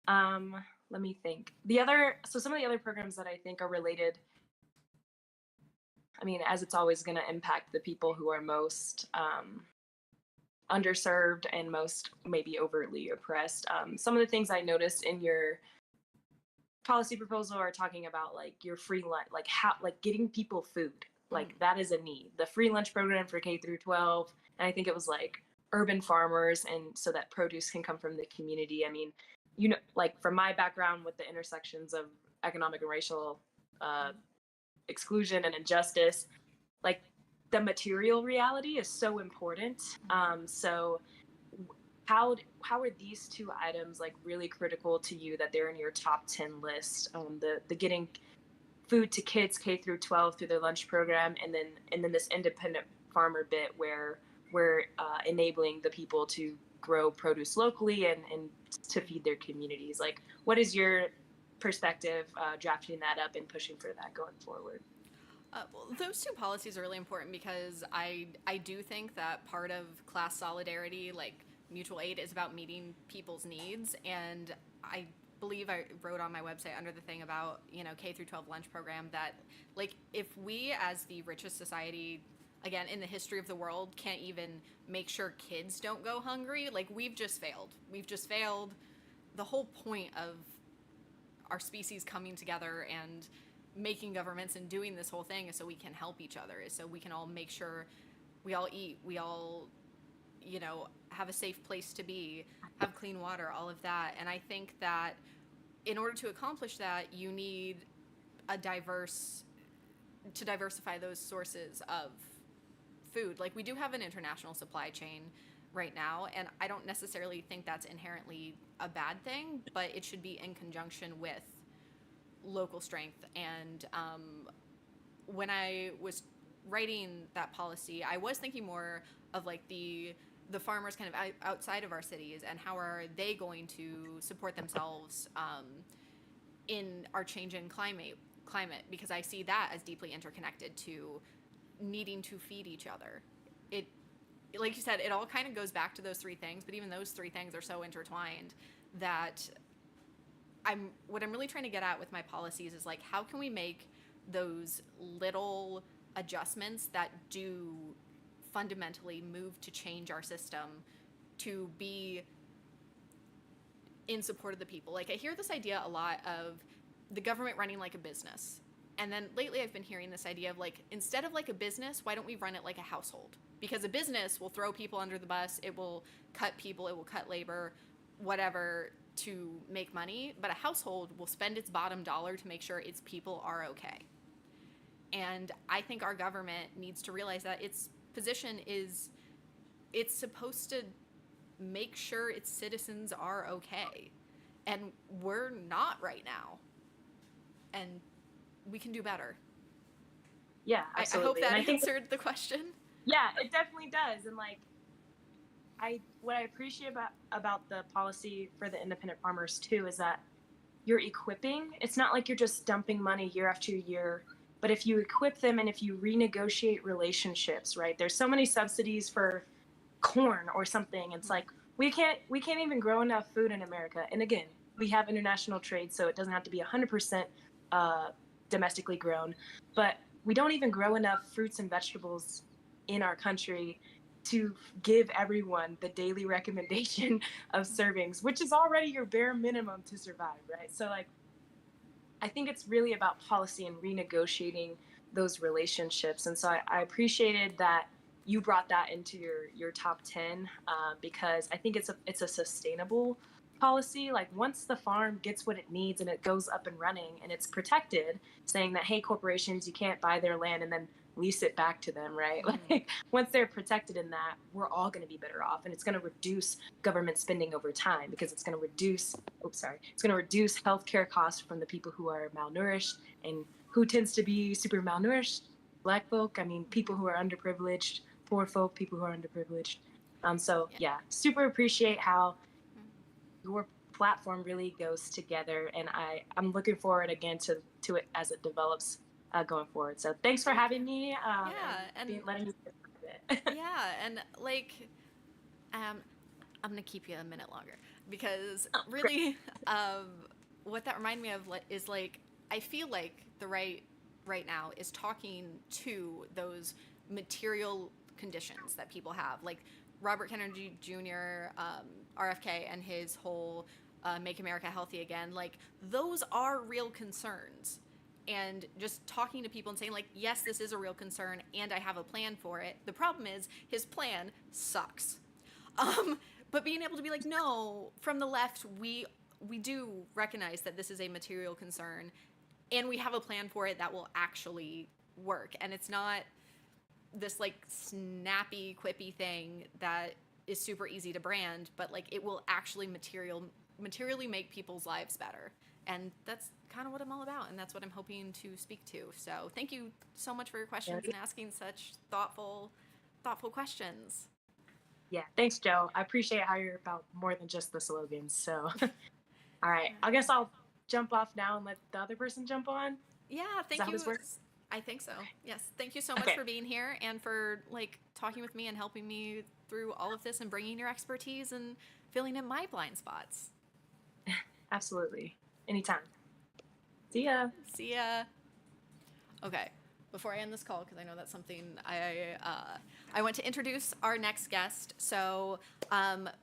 let me think. Some of the other programs that I think are related, I mean, as it's always going to impact the people who are most underserved and most maybe overtly oppressed. Some of the things I noticed in your policy proposal are talking about like your free lunch, like getting people food, like that is a need. The free lunch program for K through 12, and I think it was like urban farmers, and so that produce can come from the community. I mean, you know, like from my background with the intersections of economic and racial exclusion and injustice, like the material reality is so important. So how are these two items like really critical to you that they're in your top 10 list? The getting food to kids K through 12 through their lunch program, and then this independent farmer bit where we're enabling the people to grow produce locally and to feed their communities. Like, what is your perspective drafting that up and pushing for that going forward? Well, those two policies are really important because I do think that part of class solidarity, like mutual aid, is about meeting people's needs, and I believe I wrote on my website under the thing about, K through 12 lunch program that, like, if we as the richest society, again, in the history of the world, can't even make sure kids don't go hungry, like, we've just failed. We've just failed. The whole point of our species coming together and making governments and doing this whole thing is so we can help each other, is so we can all make sure we all eat, we all, have a safe place to be, have clean water, all of that. And I think that in order to accomplish that, you need to diversify those sources of food. Like, we do have an international supply chain right now, and I don't necessarily think that's inherently a bad thing, but it should be in conjunction with local strength. And when I was writing that policy, I was thinking more of like the farmers kind of outside of our cities, and how are they going to support themselves in our change in climate, because I see that as deeply interconnected to needing to feed each other. It, like you said, it all kind of goes back to those three things, but even those three things are so intertwined that what I'm really trying to get at with my policies is, like, how can we make those little adjustments that do fundamentally move to change our system to be in support of the people. Like, I hear this idea a lot of the government running like a business. And then lately I've been hearing this idea of, like, instead of like a business, why don't we run it like a household? Because a business will throw people under the bus, it will cut people, it will cut labor, whatever, to make money. But a household will spend its bottom dollar to make sure its people are okay. And I think our government needs to realize that its position is, it's supposed to make sure its citizens are okay. And we're not right now. And we can do better. Yeah, absolutely. I hope that answered the question. Yeah, it definitely does. And like, what I appreciate about the policy for the independent farmers too is that you're equipping. It's not like you're just dumping money year after year, but if you equip them and if you renegotiate relationships, right? There's so many subsidies for corn or something. It's like we can't even grow enough food in America. And again, we have international trade, so it doesn't have to be 100% domestically grown, but we don't even grow enough fruits and vegetables in our country to give everyone the daily recommendation of servings, which is already your bare minimum to survive, right? So like, I think it's really about policy and renegotiating those relationships. And so I appreciated that you brought that into your top 10 because I think it's a sustainable policy. Like, once the farm gets what it needs and it goes up and running and it's protected, saying that, hey, corporations, you can't buy their land and then lease it back to them, right? Mm-hmm. Like, once they're protected in that, we're all going to be better off, and it's going to reduce government spending over time because it's going to reduce healthcare costs from the people who are malnourished. And who tends to be super malnourished? Black folk. I mean, people who are underprivileged, poor folk, people who are underprivileged. So yeah, super appreciate how your platform really goes together, and I'm looking forward again to it as it develops going forward. So thanks for having me. And letting me it. Yeah, and like, I'm gonna keep you a minute longer because really, what that reminded me of is, like, I feel like the right now is talking to those material conditions that people have, like Robert Kennedy Jr., RFK, and his whole Make America Healthy Again. Like, those are real concerns. And just talking to people and saying, like, yes, this is a real concern and I have a plan for it. The problem is his plan sucks. But being able to be like, no, from the left, we do recognize that this is a material concern and we have a plan for it that will actually work. And it's not this like snappy, quippy thing that is super easy to brand, but like it will actually materially make people's lives better. And that's kind of what I'm all about, and that's what I'm hoping to speak to. So thank you so much for your questions and asking such thoughtful questions. Yeah, thanks, Joe. I appreciate how you're about more than just the slogans. So, all right, I guess I'll jump off now and let the other person jump on. Yeah, thank you. How this works? I think so. Yes, thank you so much for being here and for like talking with me and helping me through all of this and bringing your expertise and filling in my blind spots. Absolutely. Anytime. See ya. See ya. Okay. Before I end this call, because I know that's something I want to introduce our next guest. So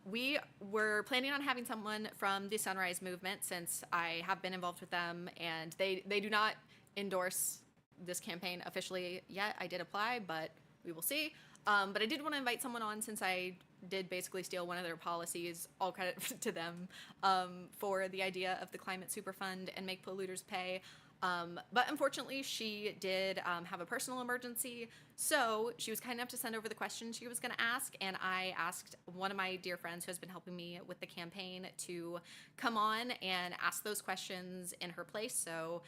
we were planning on having someone from the Sunrise Movement, since I have been involved with them, and they do not endorse this campaign officially yet. I did apply, but we will see. But I did want to invite someone on, since I did basically steal one of their policies, all credit to them, for the idea of the Climate Super Fund and Make Polluters Pay. But unfortunately, she did have a personal emergency, so she was kind enough to send over the questions she was going to ask, and I asked one of my dear friends who has been helping me with the campaign to come on and ask those questions in her place. So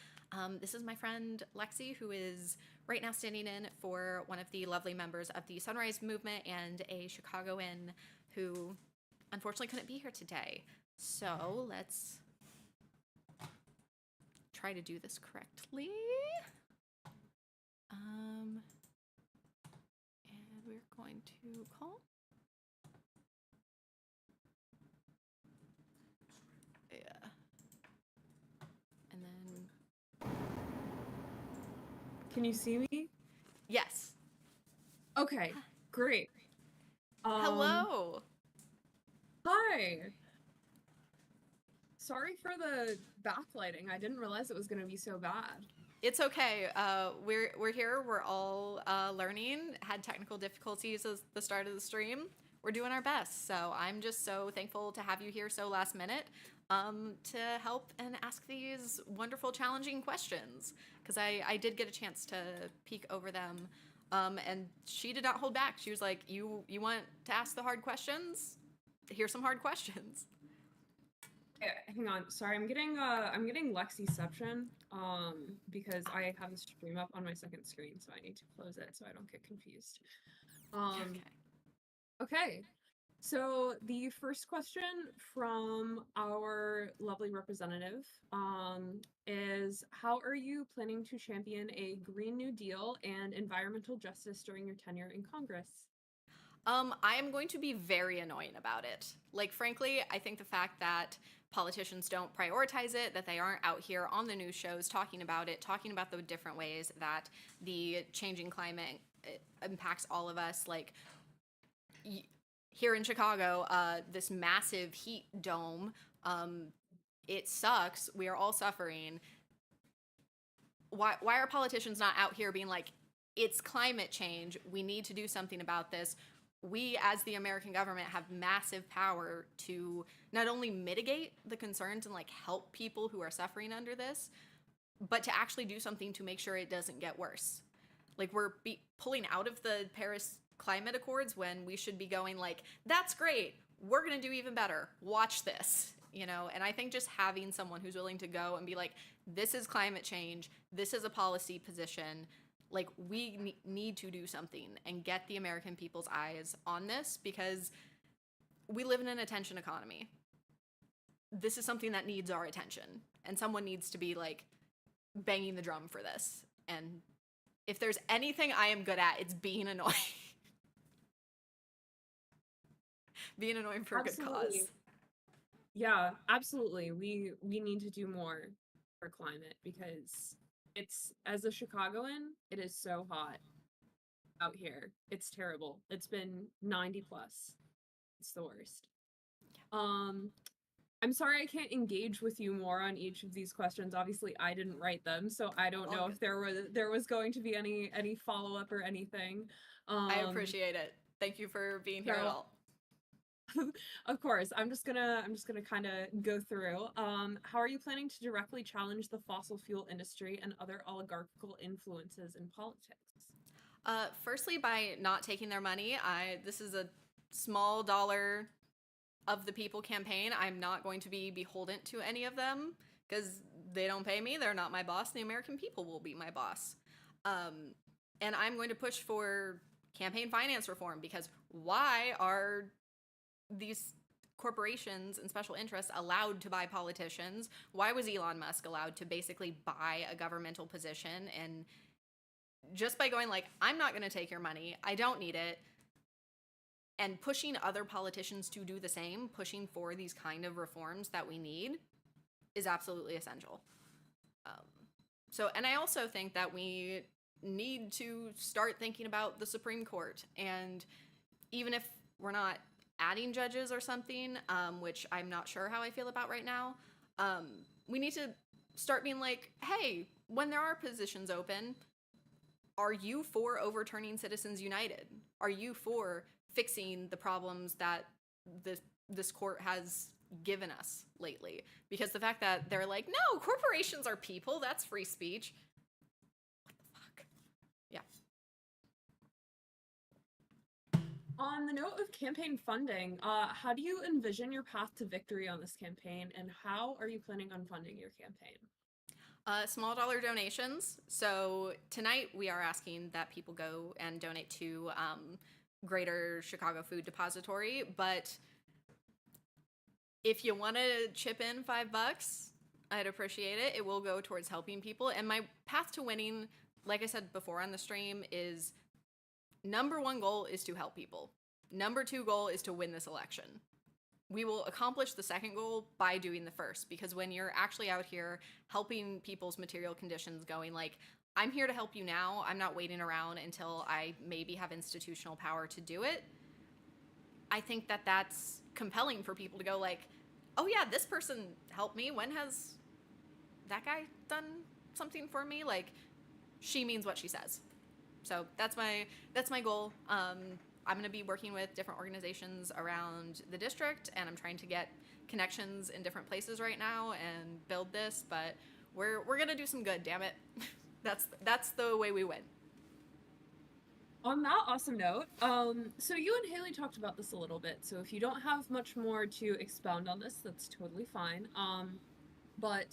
this is my friend Lexi, who is right now standing in for one of the lovely members of the Sunrise Movement and a Chicagoan who unfortunately couldn't be here today. So let's try to do this correctly. And we're going to call. Yeah. And then, Can you see me? yes. Okay, great. Hello. Hi. Sorry for the backlighting. I didn't realize it was going to be so bad. It's okay. We're here. We're all learning. Had technical difficulties at the start of the stream. We're doing our best. So I'm just so thankful to have you here so last minute to help and ask these wonderful, challenging questions. Because I did get a chance to peek over them, and she did not hold back. She was like, "You want to ask the hard questions? Here's some hard questions." Hang on. Sorry, I'm getting Lexiception because I have the stream up on my second screen, so I need to close it so I don't get confused. Okay. Okay. So the first question from our lovely representative is, how are you planning to champion a Green New Deal and environmental justice during your tenure in Congress? I am going to be very annoying about it. Like, frankly, I think the fact that politicians don't prioritize it, that they aren't out here on the news shows talking about it, talking about the different ways that the changing climate impacts all of us. Like, here in Chicago, this massive heat dome, it sucks. We are all suffering. Why are politicians not out here being like, it's climate change, we need to do something about this? We, as the American government, have massive power to not only mitigate the concerns and like help people who are suffering under this, but to actually do something to make sure it doesn't get worse. Like, we're pulling out of the Paris Climate Accords when we should be going like, that's great, we're gonna do even better, watch this, you know? And I think just having someone who's willing to go and be like, this is climate change, this is a policy position, like, we need to do something and get the American people's eyes on this, because we live in an attention economy. This is something that needs our attention, and someone needs to be like banging the drum for this. And if there's anything I am good at, it's being annoying. Being annoying for a good cause. Yeah, absolutely. We need to do more for climate, because it's, as a Chicagoan, it is so hot out here. It's terrible. It's been 90 plus. It's the worst. I'm sorry I can't engage with you more on each of these questions. Obviously, I didn't write them, so I don't know if there was going to be any follow-up or anything. I appreciate it. Thank you for being here at all. Of course, I'm just gonna kind of go through. How are you planning to directly challenge the fossil fuel industry and other oligarchical influences in politics? Firstly, by not taking their money. This is a small dollar of the people campaign. I'm not going to be beholden to any of them because they don't pay me. They're not my boss. The American people will be my boss. And I'm going to push for campaign finance reform, because why are these corporations and special interests allowed to buy politicians? Why was Elon Musk allowed to basically buy a governmental position? And just by going like, I'm not going to take your money, I don't need it, and pushing other politicians to do the same, pushing for these kind of reforms that we need, is absolutely essential. And I also think that we need to start thinking about the Supreme Court. And even if we're not adding judges or something, which I'm not sure how I feel about right now, we need to start being like, hey, when there are positions open, are you for overturning Citizens United? Are you for fixing the problems that this court has given us lately? Because the fact that they're like, no, corporations are people, that's free speech. What the fuck? Yeah. On the note of campaign funding, how do you envision your path to victory on this campaign, and how are you planning on funding your campaign? Small dollar donations. So tonight we are asking that people go and donate to Greater Chicago Food Depository. But if you want to chip in $5, I'd appreciate it. It will go towards helping people. And my path to winning, like I said before on the stream, is number 1 goal is to help people. Number 2 goal is to win this election. We will accomplish the second goal by doing the first, because when you're actually out here helping people's material conditions, going like, I'm here to help you now, I'm not waiting around until I maybe have institutional power to do it, I think that that's compelling for people to go like, oh yeah, this person helped me. When has that guy done something for me? Like, she means what she says. So that's my goal. I'm going to be working with different organizations around the district, and I'm trying to get connections in different places right now and build this, but we're going to do some good, damn it. That's the way we win. On that awesome note, so you and Haley talked about this a little bit, so if you don't have much more to expound on this, that's totally fine. But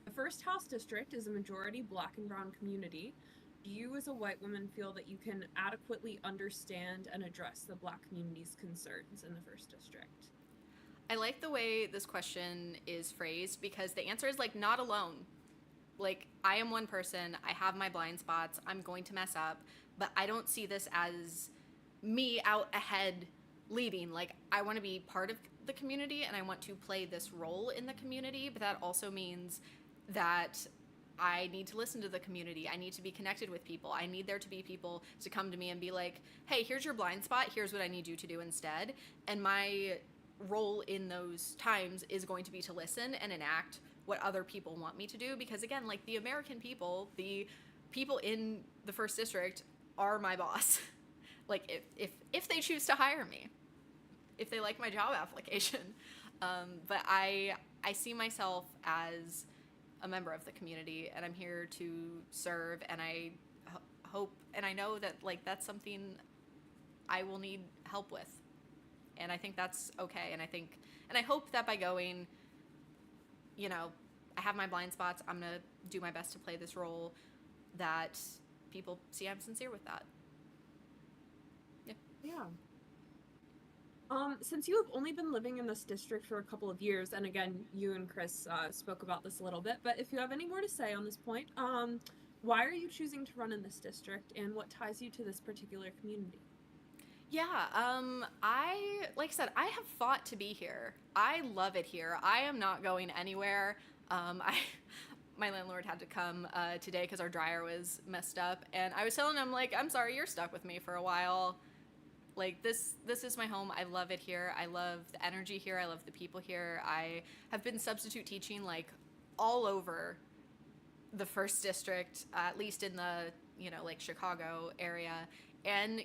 the First House District is a majority Black and brown community. Do you as a white woman feel that you can adequately understand and address the Black community's concerns in the First District? I like the way this question is phrased, because the answer is like, not alone. Like, I am one person, I have my blind spots, I'm going to mess up, but I don't see this as me out ahead leading. Like, I want to be part of the community and I want to play this role in the community, but that also means that I need to listen to the community. I need to be connected with people. I need there to be people to come to me and be like, hey, here's your blind spot. Here's what I need you to do instead. And my role in those times is going to be to listen and enact what other people want me to do. Because again, like, the American people, the people in the First District are my boss. Like, if they choose to hire me, if they like my job application. But I see myself as a member of the community, and I'm here to serve, and I hope, and I know that, like, that's something I will need help with, and I think that's okay. And I hope that by going, you know, I have my blind spots, I'm gonna do my best to play this role, that people see I'm sincere with that. Yeah. Since you have only been living in this district for a couple of years, and again, you and Chris spoke about this a little bit, but if you have any more to say on this point, why are you choosing to run in this district, and what ties you to this particular community? Yeah, like I said, I have fought to be here. I love it here. I am not going anywhere. My landlord had to come today because our dryer was messed up, and I was telling him, like, I'm sorry, you're stuck with me for a while. Like, this is my home. I love it here. I love the energy here. I love the people here. I have been substitute teaching, like, all over the First District, at least in the, you know, like, Chicago area, and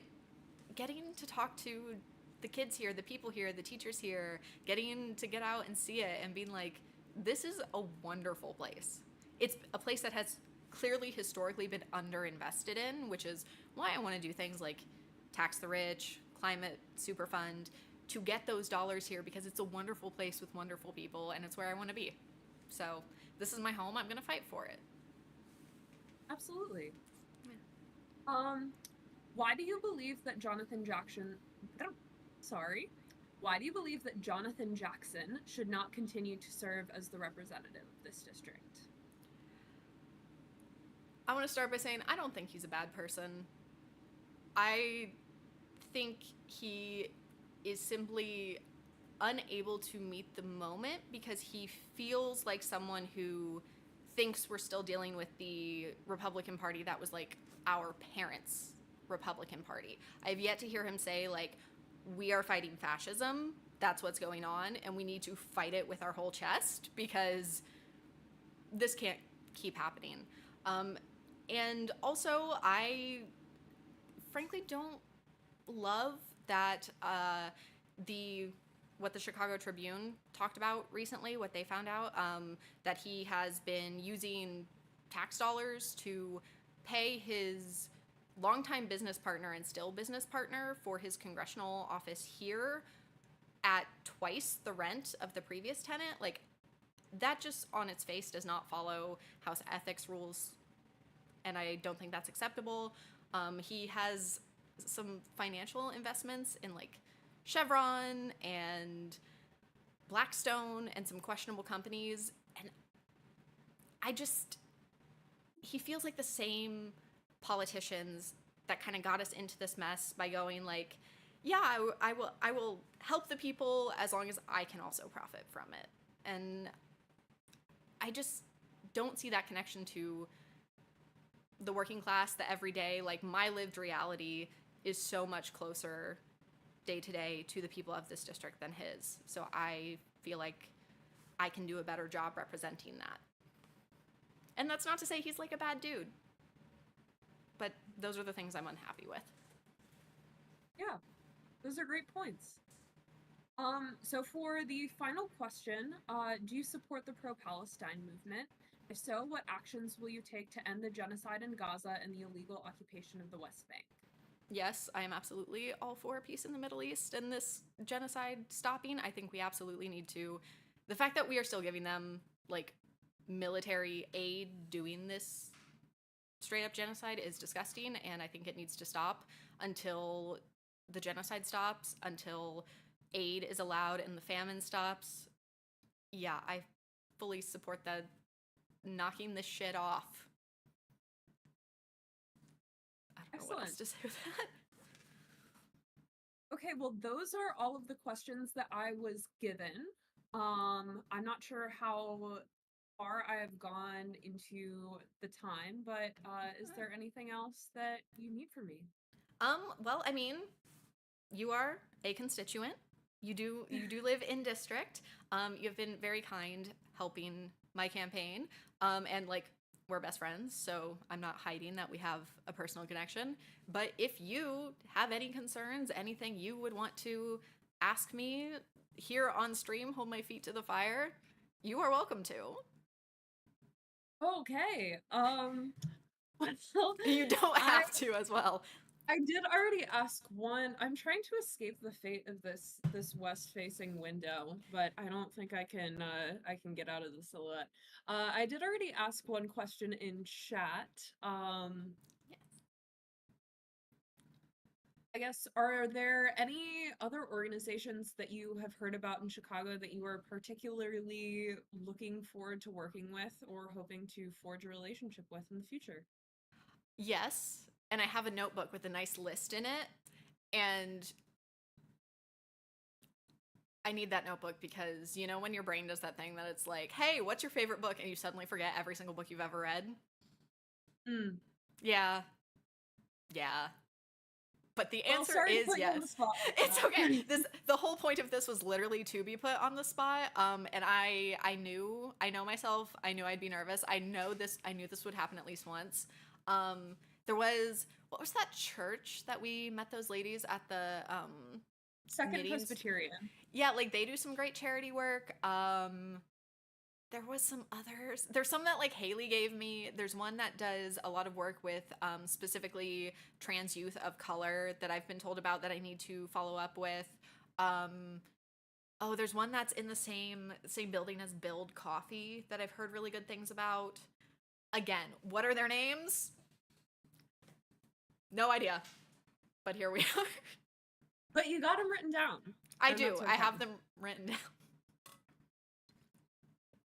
getting to talk to the kids here, the people here, the teachers here, getting to get out and see it and being like, this is a wonderful place. It's a place that has clearly historically been underinvested in, which is why I want to do things like Tax the Rich, Climate Super Fund, to get those dollars here, because it's a wonderful place with wonderful people, and it's where I want to be. So this is my home. I'm going to fight for it. Absolutely. Yeah. Why do you believe that Jonathan Jackson should not continue to serve as the representative of this district? I want to start by saying I don't think he's a bad person. I think he is simply unable to meet the moment because he feels like someone who thinks we're still dealing with the Republican Party that was like our parents' Republican Party. I've yet to hear him say, like, we are fighting fascism. That's what's going on, and we need to fight it with our whole chest because this can't keep happening. And also, I frankly don't love that what the Chicago Tribune talked about recently, what they found out, that he has been using tax dollars to pay his longtime business partner and still business partner for his congressional office here at twice the rent of the previous tenant. Like, that just on its face does not follow House ethics rules, and I don't think that's acceptable. He has some financial investments in like Chevron and Blackstone and some questionable companies, and he feels like the same politicians that kind of got us into this mess by going like, yeah, I will help the people as long as I can also profit from it. And I just don't see that connection to the working class, the everyday. Like, my lived reality is so much closer day to day to the people of this district than his. So I feel like I can do a better job representing that. And that's not to say he's like a bad dude, but those are the things I'm unhappy with. Yeah, those are great points. So for the final question, do you support the pro-Palestine movement? If so, what actions will you take to end the genocide in Gaza and the illegal occupation of the West Bank? Yes, I am absolutely all for peace in the Middle East and this genocide stopping. I think we absolutely need to. The fact that we are still giving them like military aid doing this straight up genocide is disgusting, and I think it needs to stop until the genocide stops, until aid is allowed and the famine stops. Yeah, I fully support the knocking this shit off. I don't know what else to say with that. Okay, well, those are all of the questions that I was given. I'm not sure how far I have gone into the time, but is there anything else that you need from me? Well, I mean, you are a constituent. You do live in district. You've been very kind helping my campaign. And like, we're best friends, so I'm not hiding that we have a personal connection. But if you have any concerns, anything you would want to ask me here on stream, hold my feet to the fire, you are welcome to. Okay. You don't have to as well. I did already ask one. I'm trying to escape the fate of this west-facing window, but I don't think I can get out of the silhouette. I did already ask one question in chat. Yes. I guess, are there any other organizations that you have heard about in Chicago that you are particularly looking forward to working with or hoping to forge a relationship with in the future? Yes, and I have a notebook with a nice list in it, and I need that notebook because, you know, when your brain does that thing that it's like, hey, what's your favorite book? And you suddenly forget every single book you've ever read. Yeah. Yeah. But the answer is yes. It's okay. The whole point of this was literally to be put on the spot. And I know myself. I knew I'd be nervous. I knew this would happen at least once. There was, what was that church that we met those ladies at the Second meetings? Presbyterian. Yeah, like they do some great charity work. There was some others. There's some that like Haley gave me. There's one that does a lot of work with specifically trans youth of color that I've been told about that I need to follow up with. Oh, there's one that's in the same building as Build Coffee that I've heard really good things about. Again, what are their names? No idea. But here we are. But you got them written down. I do. Okay. I have them written down.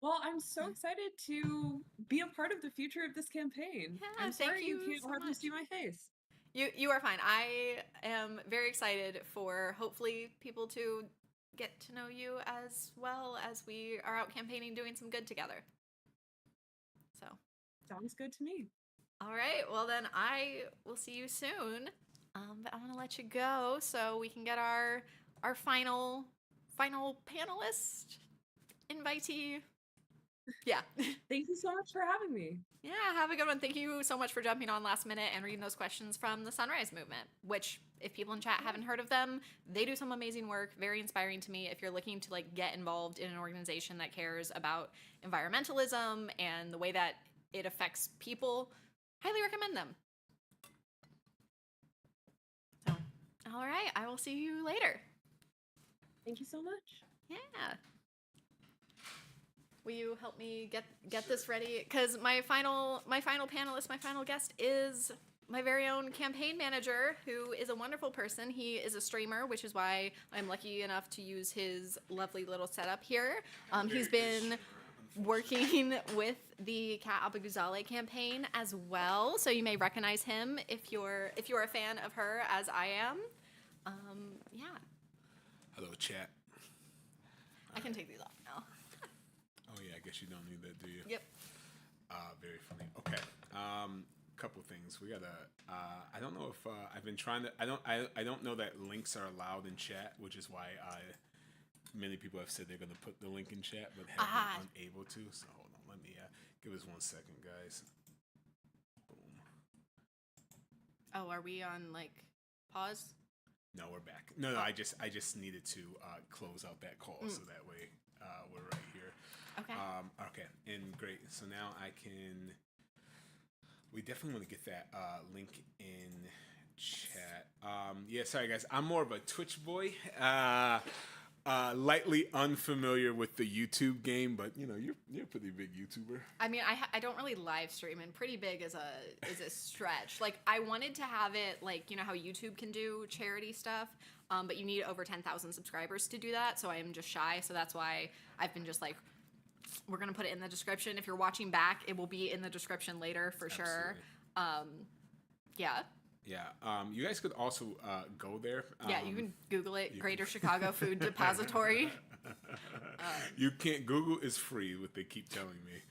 Well, I'm so excited to be a part of the future of this campaign. Yeah, I'm sorry you can't so hardly see my face. You are fine. I am very excited for hopefully people to get to know you as well as we are out campaigning doing some good together. So, Sounds good to me. all right. Well, then I will see you soon. But I'm gonna let you go so we can get our final panelist invitee. Yeah. Thank you so much for having me. Yeah, have a good one. Thank you so much for jumping on last minute and reading those questions from the Sunrise Movement, which, if people in chat haven't heard of them, they do some amazing work, very inspiring to me. If you're looking to like get involved in an organization that cares about environmentalism and the way that it affects people, highly recommend them. So, all right, I will see you later. Thank you so much. Yeah. Will you help me get this ready? Because my final panelist, my final guest is my very own campaign manager, who is a wonderful person. He is a streamer, which is why I'm lucky enough to use his lovely little setup here. He's been working with the Kat Abaguzale campaign as well, so you may recognize him if you're a fan of her, as I am. Yeah. Hello, chat. I can take these off now. Oh yeah, I guess you don't need that, do you? Yep. Very funny. Okay. Couple things. We gotta. I don't know if I've been trying to. I don't know that links are allowed in chat, which is why many people have said they're gonna put the link in chat, but have been unable to. So hold on. Let me give us 1 second, guys. Boom. Oh, are we on like pause? No, we're back. No, I just needed to close out that call so that way we're right here. Okay. Okay, and great. So now I can. We definitely want to get that link in chat. Yeah, sorry guys. I'm more of a Twitch boy. Lightly unfamiliar with the YouTube game, but you know you're a pretty big YouTuber. I mean, I don't really live stream, and pretty big is a stretch. Like, I wanted to have it like, you know how YouTube can do charity stuff, but you need over 10,000 subscribers to do that. So I am just shy. So that's why I've been just like, we're gonna put it in the description. If you're watching back, it will be in the description later for sure. Yeah. Yeah. You guys could also go there. Yeah, you can Google it. Greater Chicago Food Depository. You can't. Google is free. What they keep telling me.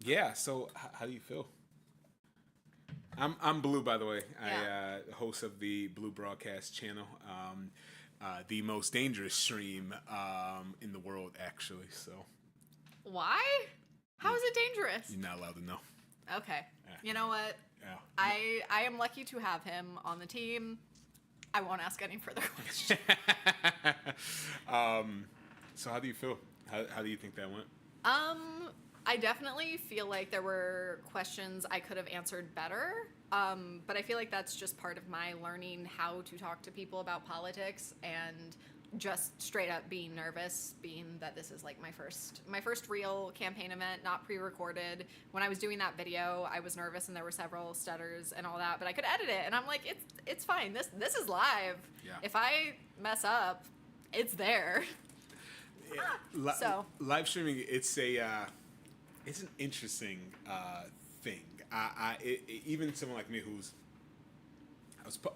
Yeah. So how do you feel? I'm Blue, by the way. Yeah. I host of the Blue Broadcast channel. The most dangerous stream in the world, actually. So. Why? How is it dangerous? You're not allowed to know. Okay. You know what? Yeah. I am lucky to have him on the team. I won't ask any further questions. So how do you feel? How do you think that went? I definitely feel like there were questions I could have answered better. But I feel like that's just part of my learning how to talk to people about politics, and just straight up being nervous, being that this is like my first real campaign event, not pre-recorded. When I was doing that video, I was nervous and there were several stutters and all that, but I could edit it, and I'm like, it's fine. This is live. Yeah. If I mess up, it's there. Yeah. So Live streaming, it's an interesting thing. Even someone like me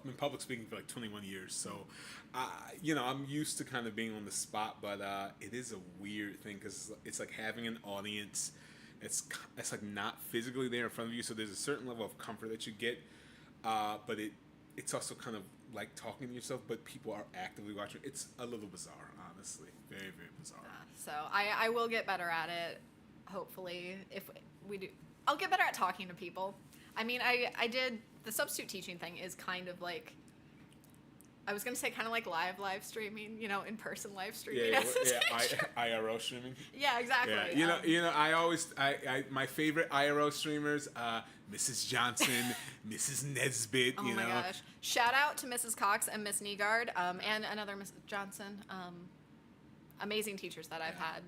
been public speaking for like 21 years, so I'm used to kind of being on the spot, but it is a weird thing because it's like having an audience. It's like not physically there in front of you, so there's a certain level of comfort that you get, but it's also kind of like talking to yourself, but people are actively watching. It's a little bizarre, honestly, very, very bizarre. So I will get better at it. Hopefully, if we do, I'll get better at talking to people. I mean, I did the substitute teaching thing is kind of like, I was gonna say kind of like live streaming, in person live streaming. IRL streaming. Yeah, exactly. Yeah, I my favorite IRL streamers, Mrs. Johnson, Mrs. Nesbitt. Oh my gosh! Shout out to Mrs. Cox and Miss Negard, and another Mrs. Johnson. Amazing teachers that I've had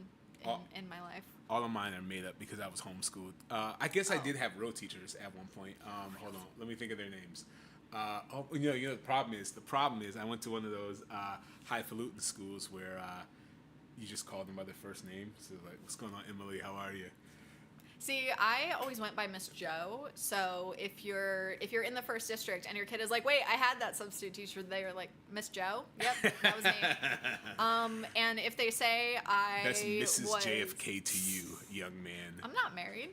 in my life. All of mine are made up because I was homeschooled. I guess I did have real teachers at one point. Hold on, let me think of their names. The problem is I went to one of those highfalutin schools where you just call them by their first name. So like, what's going on, Emily? How are you? See, I always went by Miss Joe. So if you're in the first district and your kid is like, "Wait, I had that substitute teacher," they are like, "Miss Joe." Yep, that was me. And if they say I That's Mrs. was, JFK to you, young man. I'm not married.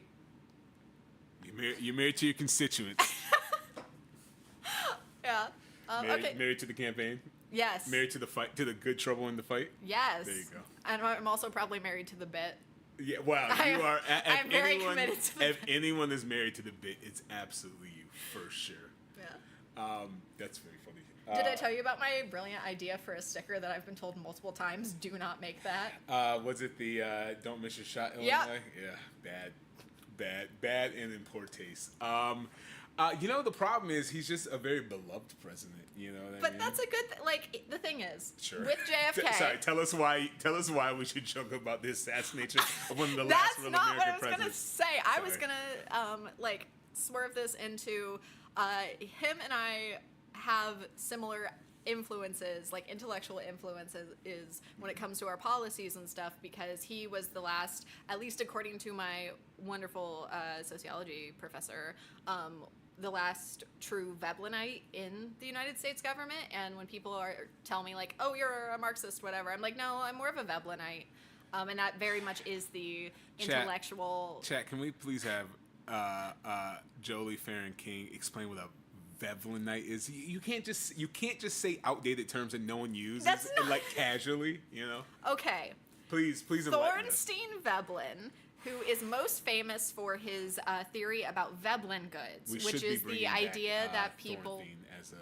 You're married to your constituents. Yeah. Okay. Married to the campaign. Yes. Married to the fight, to the good trouble in the fight. Yes. There you go. And I'm also probably married to the bit. Yeah, wow, I you am- are. I'm very committed to the If anyone is married to the bit, it's absolutely you for sure. Yeah. That's very funny. Did I tell you about my brilliant idea for a sticker that I've been told multiple times? Do not make that. Was it the "Don't miss your shot" Illinois? Yeah. Yeah, bad, and in poor taste. The problem is he's just a very beloved president. You know what I mean? But that's a good like the thing is Sure. with JFK. Sorry, tell us why we should joke about the assassination of one of the last That's real not American what I was gonna presidents. say. I was Sorry. gonna swerve this into him and I have similar influences, like intellectual influences, is when it comes to our policies and stuff, because he was the last, at least according to my wonderful sociology professor, the last true Veblenite in the United States government. And when people tell me like, "Oh, you're a Marxist," whatever, I'm like, "No, I'm more of a Veblenite," and that very much is the intellectual. Chat, can we please have Jolie Farron King explain what a Veblenite is? You can't just say outdated terms that no one uses That's and not- casually, you know. Okay, Please enlighten us. Thornstein Veblen, who is most famous for his theory about Veblen goods, We which should be is bringing the back, idea that people Thornstein as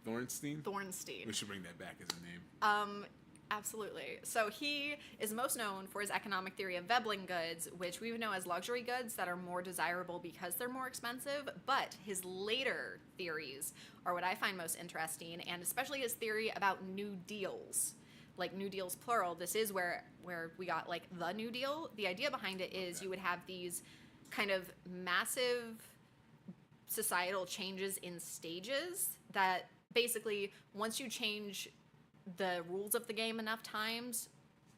Thornstein. Thornstein. We should bring that back as a name. Absolutely. So he is most known for his economic theory of Veblen goods, which we would know as luxury goods that are more desirable because they're more expensive. But his later theories are what I find most interesting, and especially his theory about New Deals, like New Deals plural. This is where we got like the New Deal. The idea behind it is you would have these kind of massive societal changes in stages that basically once you change the rules of the game enough times,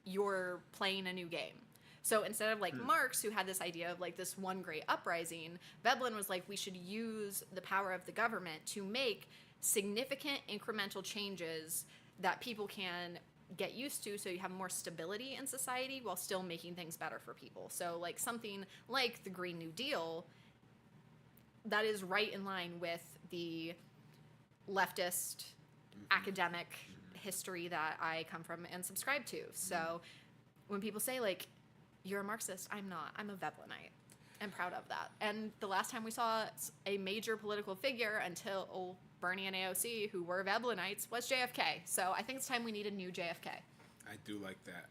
you're playing a new game. So instead of like Marx, who had this idea of like this one great uprising, Veblen was like, we should use the power of the government to make significant incremental changes that people can get used to, so you have more stability in society while still making things better for people. So like something like the Green New Deal, that is right in line with the leftist academic history that I come from and subscribe to. So when people say like, "You're a Marxist," I'm not. I'm a Veblenite. I'm proud of that. And the last time we saw a major political figure until Bernie and AOC, who were Veblenites, was JFK. So I think it's time we need a new JFK. I do like that.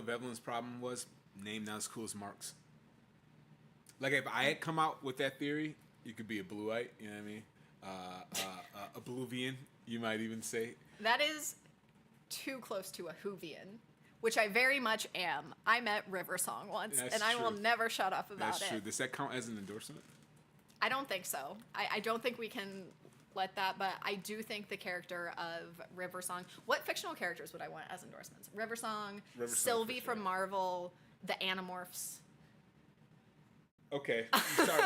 Veblen's problem was name not as cool as Marx. Like if I had come out with that theory, you could be a blueite. You know what I mean? A Bluvian, you might even say. That is too close to a Whovian, which I very much am. I met River Song once, That's and I will true. never shut up about That's it. true. Does that count as an endorsement? I don't think so. I don't think we can let that, but I do think the character of River Song. What fictional characters would I want as endorsements? River Song, River Song, Sylvie for sure. from Marvel, the Animorphs. Okay. Sorry.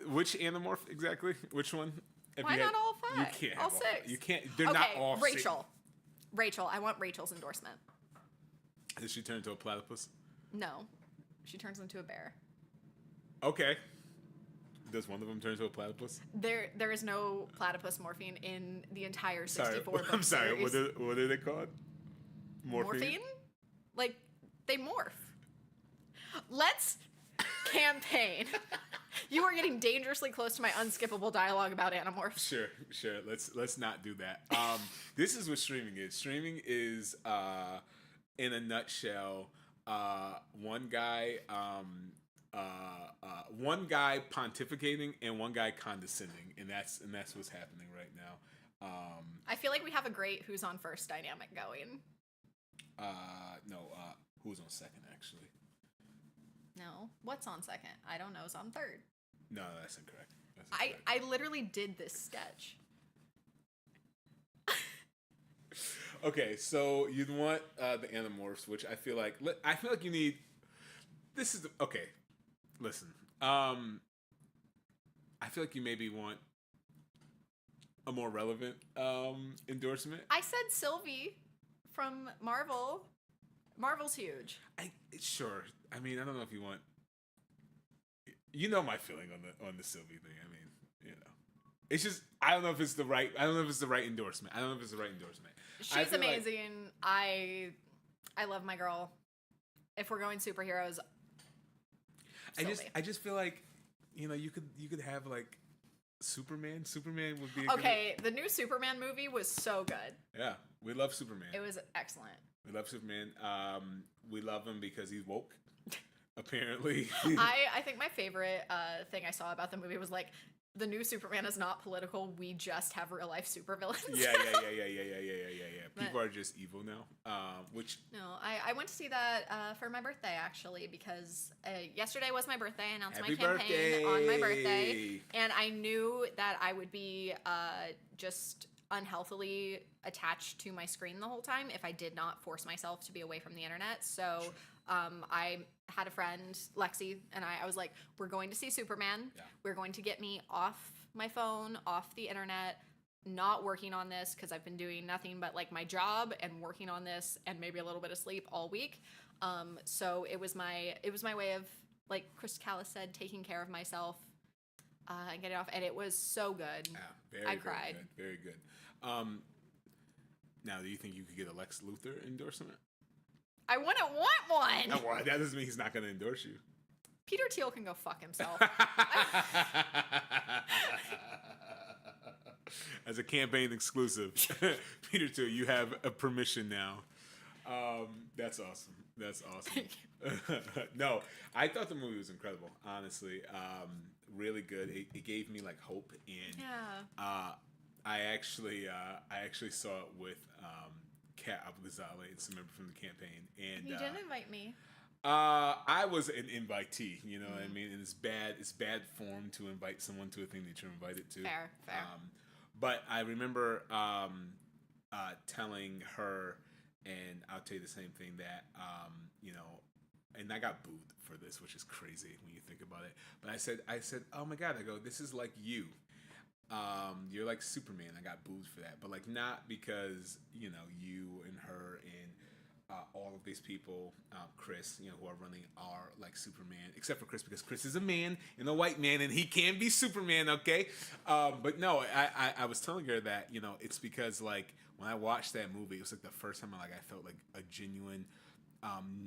Which Animorph exactly? Which one? If Why you had- not all You five? can't All have six? You can't. They're Okay, not all Rachel. Rachel. I want Rachel's endorsement. Did she turn into a platypus? No. She turns into a bear. Okay. Does one of them turn into a platypus? There is no platypus morphine in the entire Sorry. 64 book I'm sorry. series. What are they called? Morphine? Like, they morph. Let's campaign. You are getting dangerously close to my unskippable dialogue about Animorphs. Sure. Let's not do that. This is what streaming is. Streaming is, in a nutshell, one guy pontificating and one guy condescending, and that's what's happening right now. I feel like we have a great who's on first dynamic going. No. Who's on second actually? No. What's on second? I don't know. Is on third. No, that's incorrect. I literally did this sketch. Okay, so you'd want the Animorphs, which I feel like you need. This is okay. Listen, I feel like you maybe want a more relevant endorsement. I said Sylvie from Marvel. Marvel's huge. Sure. I mean, I don't know if you want. You know my feeling on the Sylvie thing. I mean, you know, it's just I don't know if it's the right. I don't know if it's the right endorsement. I don't know if it's the right endorsement. I She's feel like- amazing. I love my girl. If we're going superheroes, Sylvie. I just feel like, you know, you could have like Superman. Superman would be a Okay, the new Superman movie was so good. Yeah, we love Superman. It was excellent. We love Superman. We love him because he's woke. Apparently. I think my favorite thing I saw about the movie was like the new Superman is not political. We just have real life supervillains. Yeah. People But- are just evil now. Which No, I went to see that for my birthday actually because yesterday was my birthday. I announced happy my campaign on my birthday, birthday. and I knew that I would be just unhealthily attached to my screen the whole time if I did not force myself to be away from the internet. So I had a friend, Lexi, and I was like, we're going to see Superman. Yeah. We're going to get me off my phone, off the internet, not working on this because I've been doing nothing but like my job and working on this and maybe a little bit of sleep all week. So it was my way of, like Chris Callis said, taking care of myself and getting off. And it was so good. Yeah, very I very cried. good, very good. Now, do you think you could get a Lex Luthor endorsement? I wouldn't want one. No, well, that doesn't mean he's not going to endorse you. Peter Thiel can go fuck himself. As a campaign exclusive, Peter Thiel, you have a permission now. That's awesome. That's awesome. No, I thought the movie was incredible. Honestly, really good. It gave me like hope, and Yeah. I actually saw it with Kat Abdul-Ghazali and some member from the campaign, and You didn't invite me. I was an invitee. You know what I Mm-hmm. mean? And it's bad form to invite someone to a thing that you're invited to. Fair. But I remember telling her, and I'll tell you the same thing, that you know, and I got booed for this, which is crazy when you think about it. But I said, oh my god, I go, this is like you. You're like Superman. I got booed for that, but like not because, you know, you and her and all of these people, Chris, you know, who are running are like Superman, except for Chris, because Chris is a man and a white man, and he can be Superman, okay? But no, I was telling her that, you know, it's because like when I watched that movie, it was like the first time I felt like a genuine,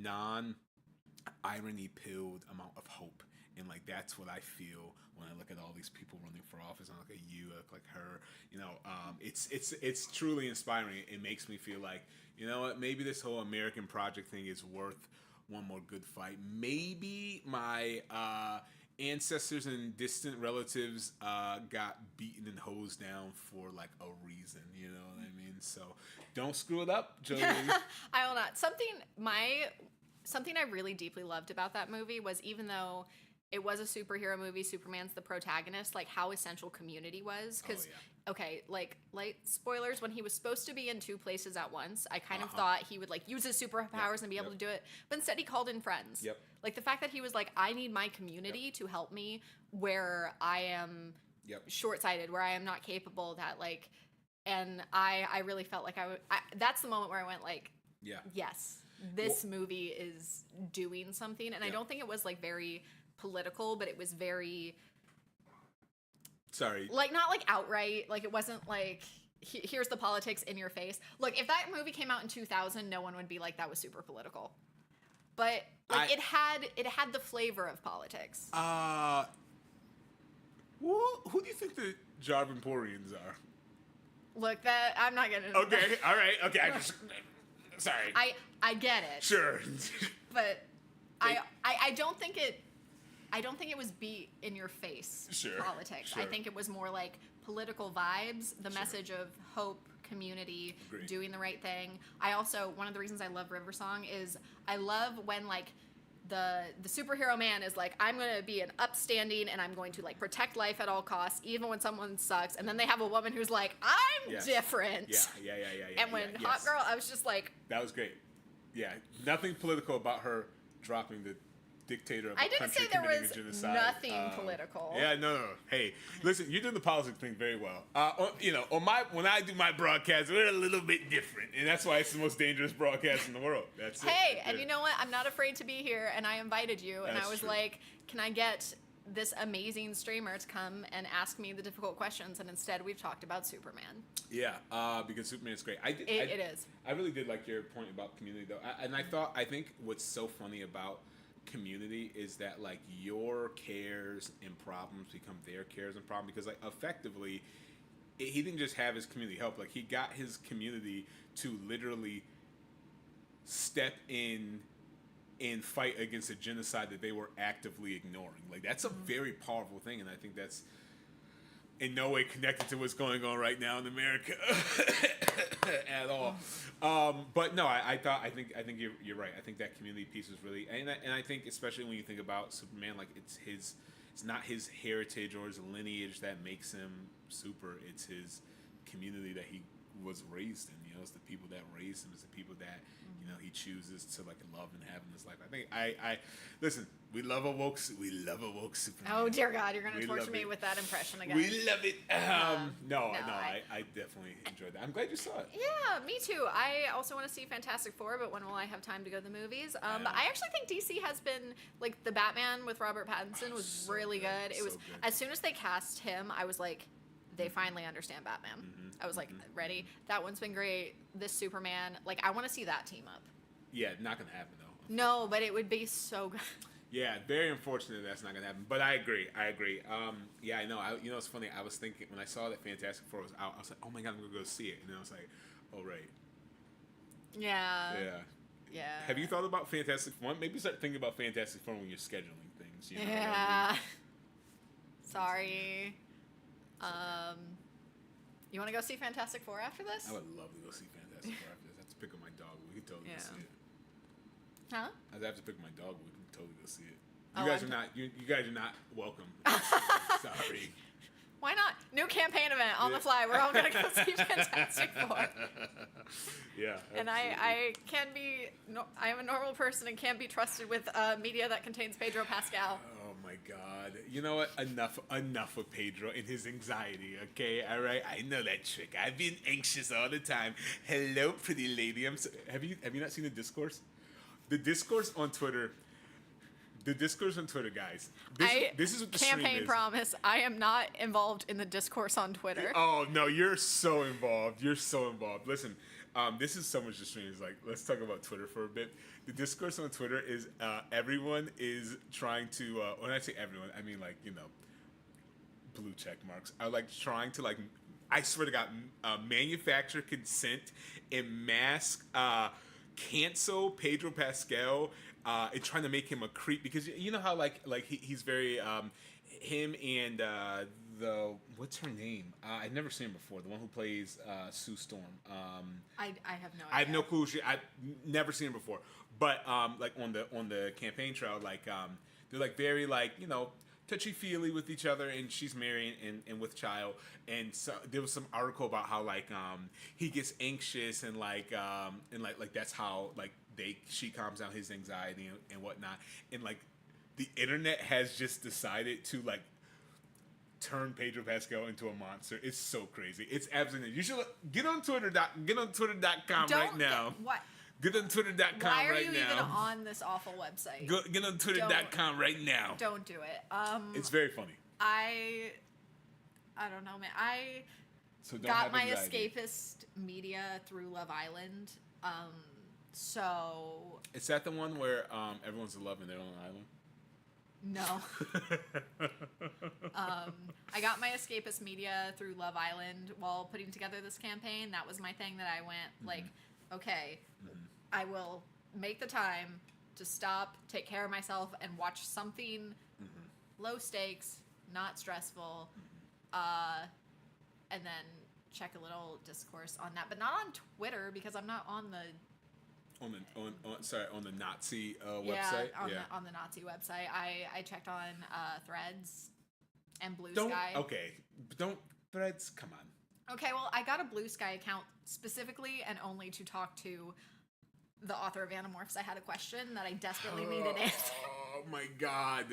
non-irony pilled amount of hope. And like that's what I feel when I look at all these people running for office. I look at you, I look like her. You know, it's truly inspiring. It makes me feel like, you know what, maybe this whole American project thing is worth one more good fight. Maybe my ancestors and distant relatives got beaten and hosed down for like a reason. You know what I mean? So don't screw it up, Jolie. I will not. Something I really deeply loved about that movie was, even though it was a superhero movie, Superman's the protagonist, like how essential community was. Because, okay, like light spoilers, when he was supposed to be in two places at once, I kind of thought he would like use his superpowers and be able to do it. But instead he called in friends. Yep. Like the fact that he was like, I need my community to help me where I am short-sighted, where I am not capable, that like, and I really felt like that's the moment where I went like, yes, this movie is doing something. And I don't think it was like very political, but it was very like not like outright, like it wasn't like here's the politics in your face. Look, if that movie came out in 2000, no one would be like that was super political, but like it had the flavor of politics. Who do you think the Jarvanporians are? Look, that I'm not gonna. Okay, all right, okay. I just sorry. I get it. Sure. But I don't think it was beat in your face politics. Sure. I think it was more like political vibes, the message of hope, community, Agreed. doing the right thing. I also, one of the reasons I love River Song is I love when like the superhero man is like, I'm gonna be an upstanding and I'm going to like protect life at all costs, even when someone sucks. And then they have a woman who's like, I'm Yes. different. Yeah. And when yeah, Hot yes. Girl, I was just like, That was great. Yeah, nothing political about her dropping the dictator of I a didn't country say there committing was a genocide. nothing political. Yeah, no. Hey, listen, you're doing the politics thing very well. When I do my broadcast, we're a little bit different, and that's why it's the most dangerous broadcast in the world. That's it. hey, That's and it. you know what? I'm not afraid to be here, and I invited you, and That's I was true. like, can I get this amazing streamer to come and ask me the difficult questions? And instead, we've talked about Superman. Yeah, because Superman's great. It is. I really did like your point about Community, though, I think what's so funny about Community is that like your cares and problems become their cares and problems, because like effectively, he didn't just have his community help. Like he got his community to literally step in and fight against a genocide that they were actively ignoring. Like that's a very powerful thing, and I think that's in no way connected to what's going on right now in America at all. But no, I think you're right. I think that community piece is really, and I think especially when you think about Superman, like it's not his heritage or his lineage that makes him super. It's his community that he was raised in. It's the people that raised him. It's the people that he chooses to like love and have in his life. I think I listen. We love a woke Superman. Oh dear God, you're gonna We torture love me it. with that impression again. We love it. No, I- I definitely enjoyed that. I'm glad you saw it. Yeah, me too. I also want to see Fantastic Four, but when will I have time to go to the movies? But I actually think DC has been like the Batman with Robert Pattinson was So really good, good. It so was good. as soon as they cast him, I was like, they finally understand Batman. I was like, ready. That one's been great. This Superman, like, I want to see that team up. Yeah, not gonna happen though. No, but it would be so good. Yeah, very unfortunate that's not gonna happen. But I agree. Yeah, I know. It's funny. I was thinking when I saw that Fantastic Four was out, I was like, oh my god, I'm gonna go see it. And then I was like, oh right, Yeah. yeah. Yeah. Have you thought about Fantastic Four? Maybe start thinking about Fantastic Four when you're scheduling things. You know what I mean? Yeah. Sorry. You want to go see Fantastic Four after this? I would love to go see Fantastic Four after this. I have to pick up my dog. We can totally go Yeah. see it. Huh? I have to pick up my dog. We can totally go see it. Oh, You guys I'm are t- not. You guys are not welcome. Sorry. Why not? New campaign event on the fly. We're all gonna go see Fantastic Four. Yeah. And I can be. No, I am a normal person and can't be trusted with media that contains Pedro Pascal. Oh my God! You know what? Enough with Pedro and his anxiety. Okay, all right. I know that trick. I've been anxious all the time. Hello, pretty lady. Have you not seen the discourse? The discourse on Twitter. The discourse on Twitter, guys. This is what the stream campaign is. promise. I am not involved in the discourse on Twitter. Oh no, you're so involved. You're so involved. Listen, this is so much the stream is like. Let's talk about Twitter for a bit. The discourse on Twitter is everyone is trying to. When I say everyone, I mean like blue check marks are like trying to like. I swear to God, manufacture consent and mask cancel Pedro Pascal and trying to make him a creep because you know how like he's very him and the what's her name? I've never seen her before. The one who plays Sue Storm. I have no idea. I have no clue. I've never seen her before. But like on the campaign trail, like they're like very like touchy feely with each other, and she's married and with child. And so there was some article about how like he gets anxious and like that's how like she calms down his anxiety and whatnot. And like the internet has just decided to like turn Pedro Pascal into a monster. It's so crazy. It's absolutely. You should get on Twitter.com right now. What? Get on Twitter.com Why are right you now. even on this awful website? Get on Twitter.com right now. Don't do it. It's very funny. I don't know, man. I So don't got have my anxiety. escapist media through Love Island. So Is that the one where everyone's in love and they're on an island? no. I got my escapist media through Love Island while putting together this campaign. That was my thing that I went like, okay, I will make the time to stop, take care of myself, and watch something low stakes, not stressful, and then check a little discourse on that, but not on Twitter because I'm not on the on the Nazi Yeah, website. on the Nazi website. I checked on Threads and Blue Don't Sky. okay. Don't Threads. Come on. Okay, well, I got a Blue Sky account specifically and only to talk to the author of Animorphs. I had a question that I desperately needed answered. Oh my god.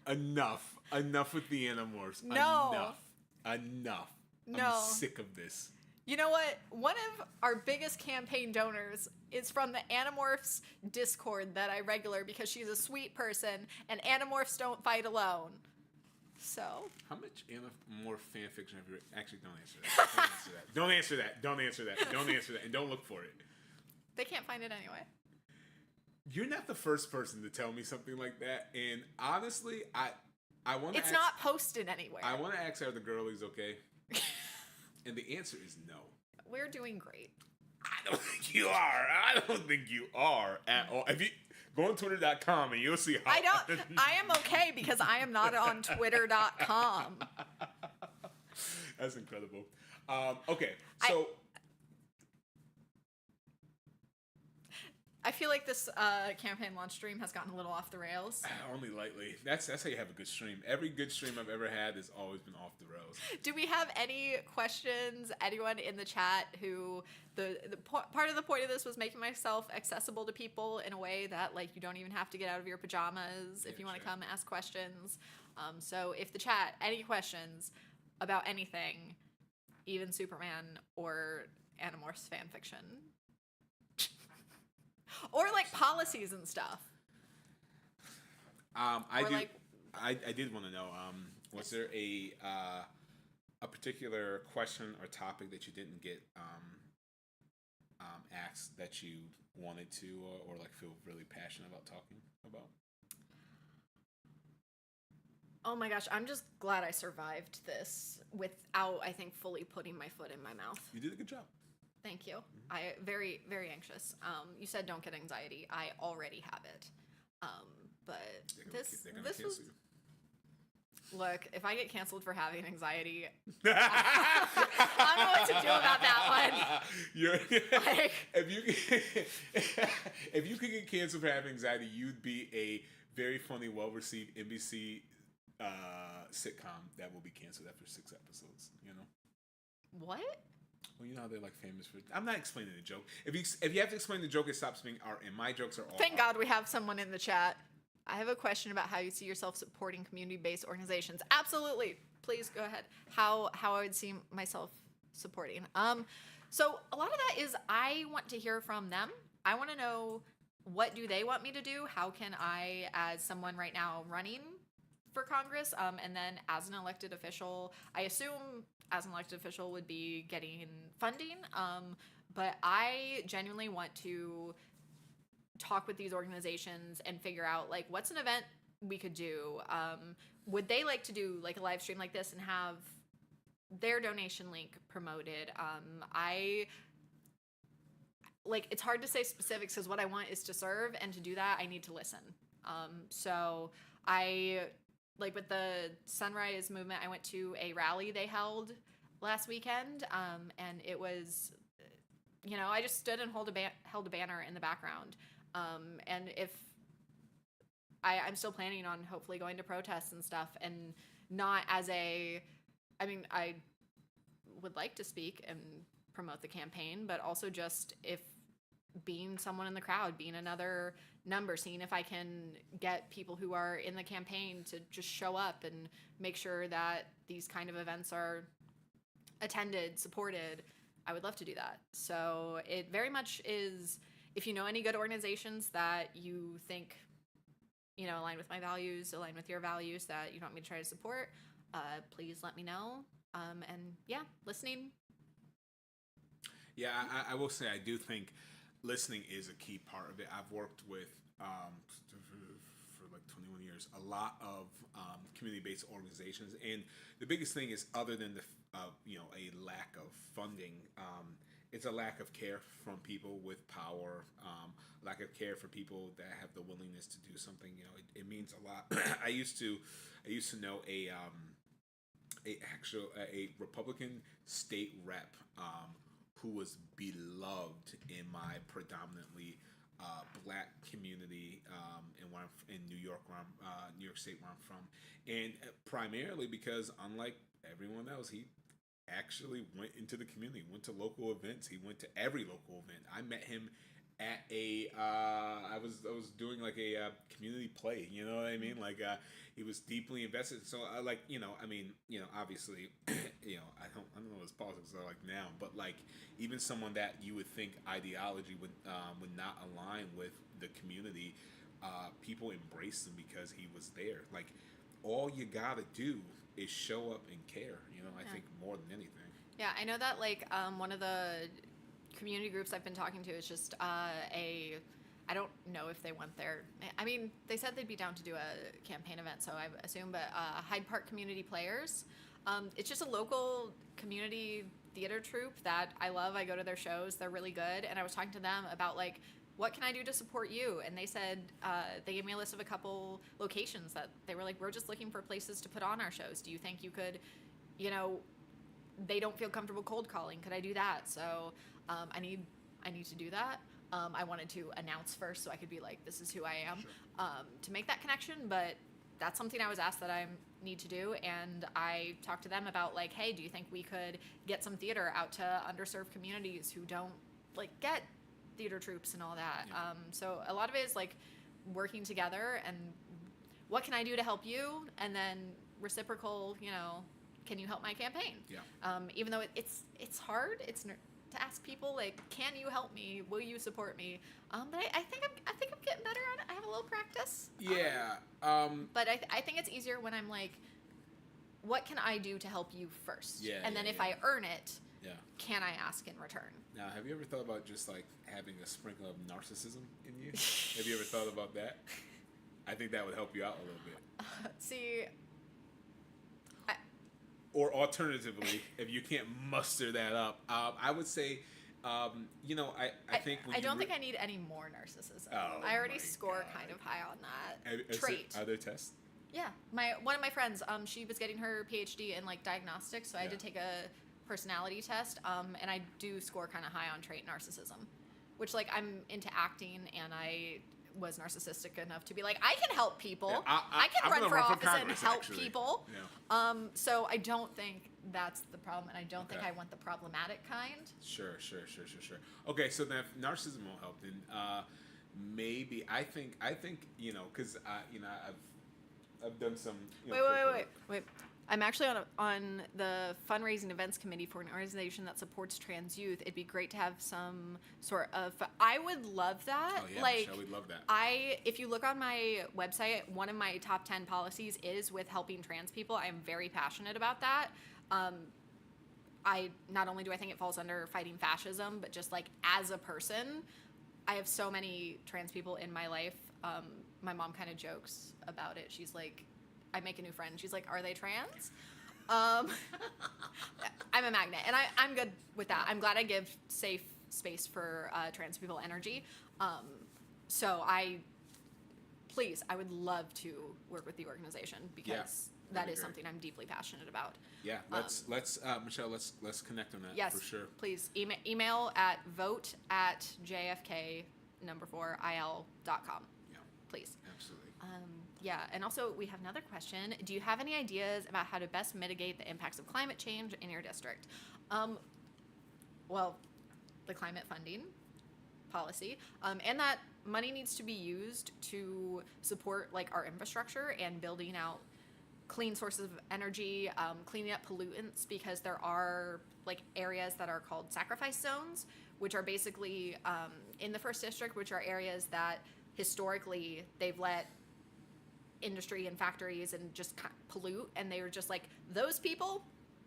Enough with the Animorphs. No. Enough. No. I'm sick of this. You know what? One of our biggest campaign donors is from the Animorphs Discord that I regular because she's a sweet person and Animorphs don't fight alone. So. How much Animorph fan fiction have you read? Actually, don't answer that. Don't answer that. Don't answer that. Don't answer that. And don't look for it. They can't find it anyway. You're not the first person to tell me something like that. And honestly, I want to It's not posted anywhere. I want to ask are the girlies okay? And the answer is no. We're doing great. I don't think you are. I don't think you are at all. If you go on twitter.com and you'll see how I am okay because I am not on twitter.com. That's incredible. Okay, so I feel like this campaign launch stream has gotten a little off the rails. only lightly. That's how you have a good stream. Every good stream I've ever had has always been off the rails. Do we have any questions? Anyone in the chat who part of the point of this was making myself accessible to people in a way that like you don't even have to get out of your pajamas if you want to come ask questions. So if the chat any questions about anything, even Superman or Animorphs fan fiction. Or like policies and stuff. I did want to know. Was there a particular question or topic that you didn't get asked that you wanted to or like feel really passionate about talking about? Oh my gosh, I'm just glad I survived this without, I think, fully putting my foot in my mouth. You did a good job. Thank you. I very, very anxious. You said don't get anxiety. I already have it. But They're gonna this was. cancel you. Look, if I get canceled for having anxiety, I don't know what to do about that one. Like, if you could get canceled for having anxiety, you'd be a very funny, well-received NBC sitcom that will be canceled after 6 episodes. You know. What? Well, you know how they're like famous for. I'm not explaining the joke. If you have to explain the joke, it stops being art. And my jokes are all. Thank art. God we have someone in the chat. I have a question about how you see yourself supporting community-based organizations. Absolutely. Please go ahead. How I would see myself supporting. So a lot of that is I want to hear from them. I want to know what do they want me to do? How can I, as someone right now running for Congress, and then as an elected official, I assume as an elected official would be getting funding. But I genuinely want to talk with these organizations and figure out like what's an event we could do. Would they like to do like a live stream like this and have their donation link promoted? It's hard to say specifics because what I want is to serve, and to do that I need to listen. So I like with the Sunrise movement, I went to a rally they held last weekend, and it was, I just stood and held a banner in the background. And if I'm still planning on hopefully going to protests and stuff, and not as I would like to speak and promote the campaign, but also just if being someone in the crowd, being another number, seeing if I can get people who are in the campaign to just show up and make sure that these kind of events are attended, supported. I would love to do that. So it very much is, if you know any good organizations that you think, align with my values, align with your values, that you want me to try to support, please let me know. And yeah, listening. Yeah, I will say I do think listening is a key part of it. I've worked with for like 21 years a lot of community-based organizations, and the biggest thing is, other than the a lack of funding, it's a lack of care from people with power, lack of care for people that have the willingness to do something. It means a lot. I used to know a Republican state rep who was beloved in my predominantly black community in in New York, New York State, where I'm from, and primarily because unlike everyone else, he actually went into the community, went to local events. He went to every local event. I met him at a I was doing like a community play. You know what I mean? Like he was deeply invested. So I like I mean obviously I don't know what his politics are like now, but like even someone that you would think ideology would not align with the community, people embraced him because he was there. Like all you gotta do is show up and care. I think more than anything. Yeah, I know that like one of the community groups I've been talking to is just I don't know if they went there. I mean, they said they'd be down to do a campaign event, so I assume, but Hyde Park Community Players. It's just a local community theater troupe that I love. I go to their shows. They're really good. And I was talking to them about like, what can I do to support you? And they said, they gave me a list of a couple locations that they were like, we're just looking for places to put on our shows. Do you think you could, they don't feel comfortable cold calling. Could I do that? So I need to do that. I wanted to announce first so I could be like, this is who I am, to make that connection. But that's something I was asked that I need to do. And I talked to them about like, hey, do you think we could get some theater out to underserved communities who don't like get theater troupes and all that? Yeah. So a lot of it is like working together and what can I do to help you? And then reciprocal, can you help my campaign? Yeah. Even though it's hard, to ask people like, can you help me? Will you support me? But I think I'm getting better at it. I have a little practice. Yeah. But I think it's easier when I'm like, what can I do to help you first? Yeah, And then yeah, if yeah. I earn it, Yeah. can I ask in return? Now, have you ever thought about just like having a sprinkle of narcissism in you? Have you ever thought about that? I think that would help you out a little bit. See, Or alternatively, if you can't muster that up, I would say, I think when I you don't think I need any more narcissism. Oh I already my score God. kind of high on that trait. Are there tests? Yeah, one of my friends, she was getting her PhD in like diagnostics, so I had to Yeah. take a personality test, and I do score kind of high on trait narcissism, which like I'm into acting, and I was narcissistic enough to be like, I can help people. Yeah, I can I'm run gonna for run for office and Congress, help actually. people. Yeah. So I don't think that's the problem, and I don't think Okay. I want the problematic kind. Sure. Okay, so then if narcissism won't help, then maybe I think because I've done some. Wait. I'm actually on the fundraising events committee for an organization that supports trans youth. It'd be great to have some sort of. I would love that. Oh yeah, like, Michelle, we'd love that. if you look on my website, one of my top 10 policies is with helping trans people. I'm very passionate about that. I not only do I think it falls under fighting fascism, but just like as a person, I have so many trans people in my life. My mom kind of jokes about it. She's like, I make a new friend. She's like, are they trans? I'm a magnet, and I'm good with that. I'm glad I give safe space for trans people energy. So I would love to work with the organization because that that'd be is great. something I'm deeply passionate about. Yeah, let's Michelle, let's connect on that. Yes, for sure. please email at vote@jfk4il.com. Yeah, Please. absolutely. Yeah, and also we have another question. Do you have any ideas about how to best mitigate the impacts of climate change in your district? Well, the climate funding policy, and that money needs to be used to support like our infrastructure and building out clean sources of energy, cleaning up pollutants, because there are like areas that are called sacrifice zones, which are basically in the first district, which are areas that historically they've let industry and factories and just pollute, and they were just like, those people,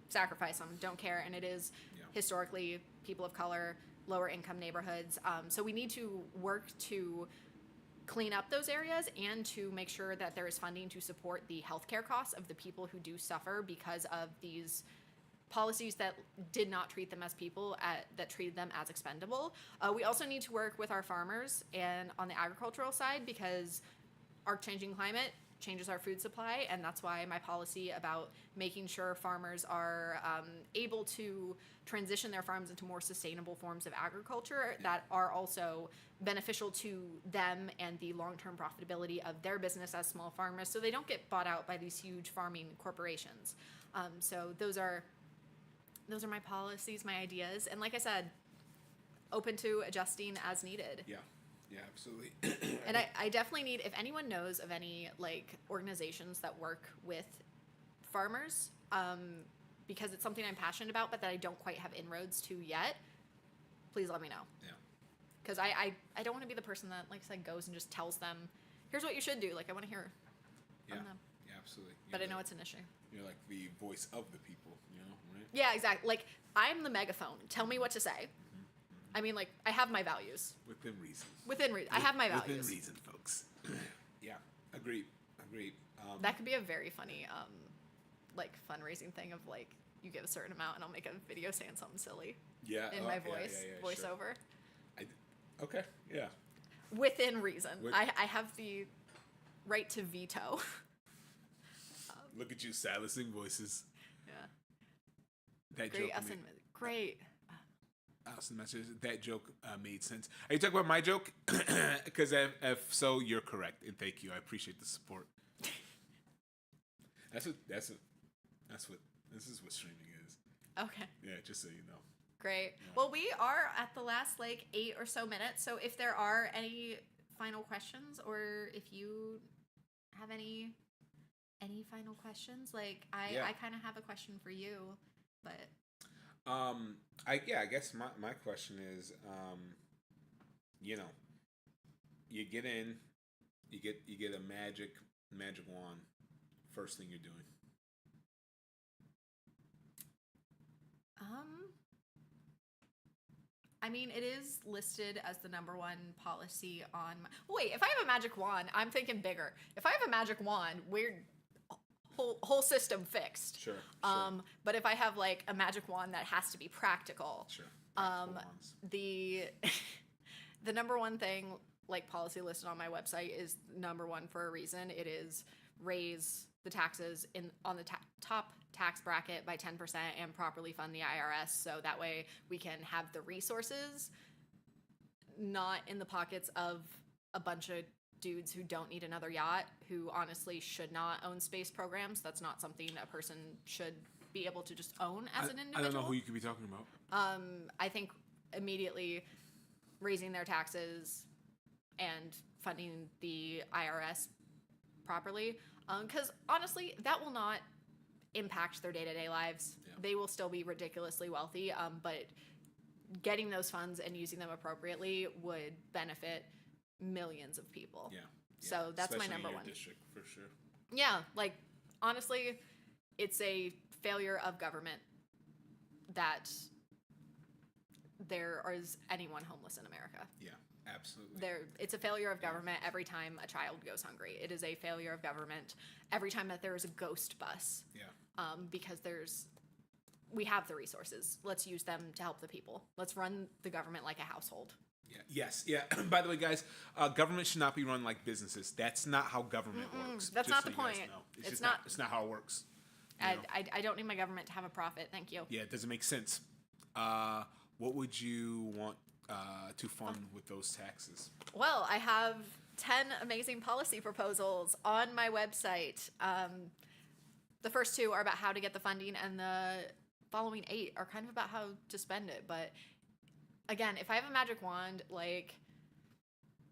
sacrifice them, don't care. And it is historically people of color, lower income neighborhoods. So we need to work to clean up those areas and to make sure that there is funding to support the healthcare costs of the people who do suffer because of these policies that did not treat them as people, that treated them as expendable. We also need to work with our farmers and on the agricultural side, because our changing climate changes our food supply, and that's why my policy about making sure farmers are able to transition their farms into more sustainable forms of agriculture that are also beneficial to them and the long-term profitability of their business as small farmers, so they don't get bought out by these huge farming corporations. So those are my policies, my ideas, and like I said, open to adjusting as needed. Yeah. Yeah, absolutely. And I definitely need, if anyone knows of any like organizations that work with farmers, because it's something I'm passionate about, but that I don't quite have inroads to yet, please let me know. Yeah. Because I don't want to be the person that, like I said, goes and just tells them, here's what you should do. Like, I want to hear Yeah. from them. Yeah, absolutely. But I You're know the- it's an issue. You're like the voice of the people, right? Yeah, exactly. Like, I'm the megaphone. Tell me what to say. I mean, like, I have my values. Within reason. Within reason. I have my Within values. reason, folks. Yeah, agreed. That could be a very funny, like, fundraising thing of, like, you give a certain amount and I'll make a video saying something silly Yeah. in my voice, voiceover. Sure. Okay, yeah. Within reason. With- I have the right to veto. Look at you silencing voices. Yeah. That Great. joke made, Great. Allison messages, that joke made sense. Are you talking about my joke? Because if so, you're correct, and thank you. I appreciate the support. This is what streaming is. Okay. Yeah, just so you know. Great. Well, we are at the last like 8 or so minutes. So if there are any final questions, or if you have any final questions, like Yeah. I kind of have a question for you, but I guess my question is, you get in, you get a magic wand. First thing you're doing. I mean, it is listed as the #1 policy on my... Wait, if I have a magic wand, I'm thinking bigger. If I have a magic wand, we're whole system fixed. Sure. But if I have like a magic wand that has to be practical, Sure. Practical wands. the the #1 thing, like, policy listed on my website is #1 for a reason. It is raise the taxes on the top tax bracket by 10% and properly fund the IRS, so that way we can have the resources not in the pockets of a bunch of dudes who don't need another yacht, who honestly should not own space programs. That's not something a person should be able to just own as an individual. I don't know who you could be talking about. I think immediately raising their taxes and funding the IRS properly, because honestly, that will not impact their day-to-day lives. Yeah. They will still be ridiculously wealthy, but getting those funds and using them appropriately would benefit millions of people. Yeah. So that's my Especially in your #1. district for sure. Yeah, like, honestly, it's a failure of government that there is anyone homeless in America. Yeah, absolutely. It's a failure of government every time a child goes hungry. It is a failure of government every time that there is a ghost bus. Yeah. Because we have the resources. Let's use them to help the people. Let's run the government like a household. Yeah. Yes. Yeah. By the way, guys, government should not be run like businesses. That's not how government works. That's just not so the you guys point. know. It's just not- It's not how it works. You know? I don't need my government to have a profit. Thank you. Yeah, it doesn't make sense. What would you want to fund with those taxes? Well, I have 10 amazing policy proposals on my website. The first 2 are about how to get the funding, and the following 8 are kind of about how to spend it. But again, if I have a magic wand, like,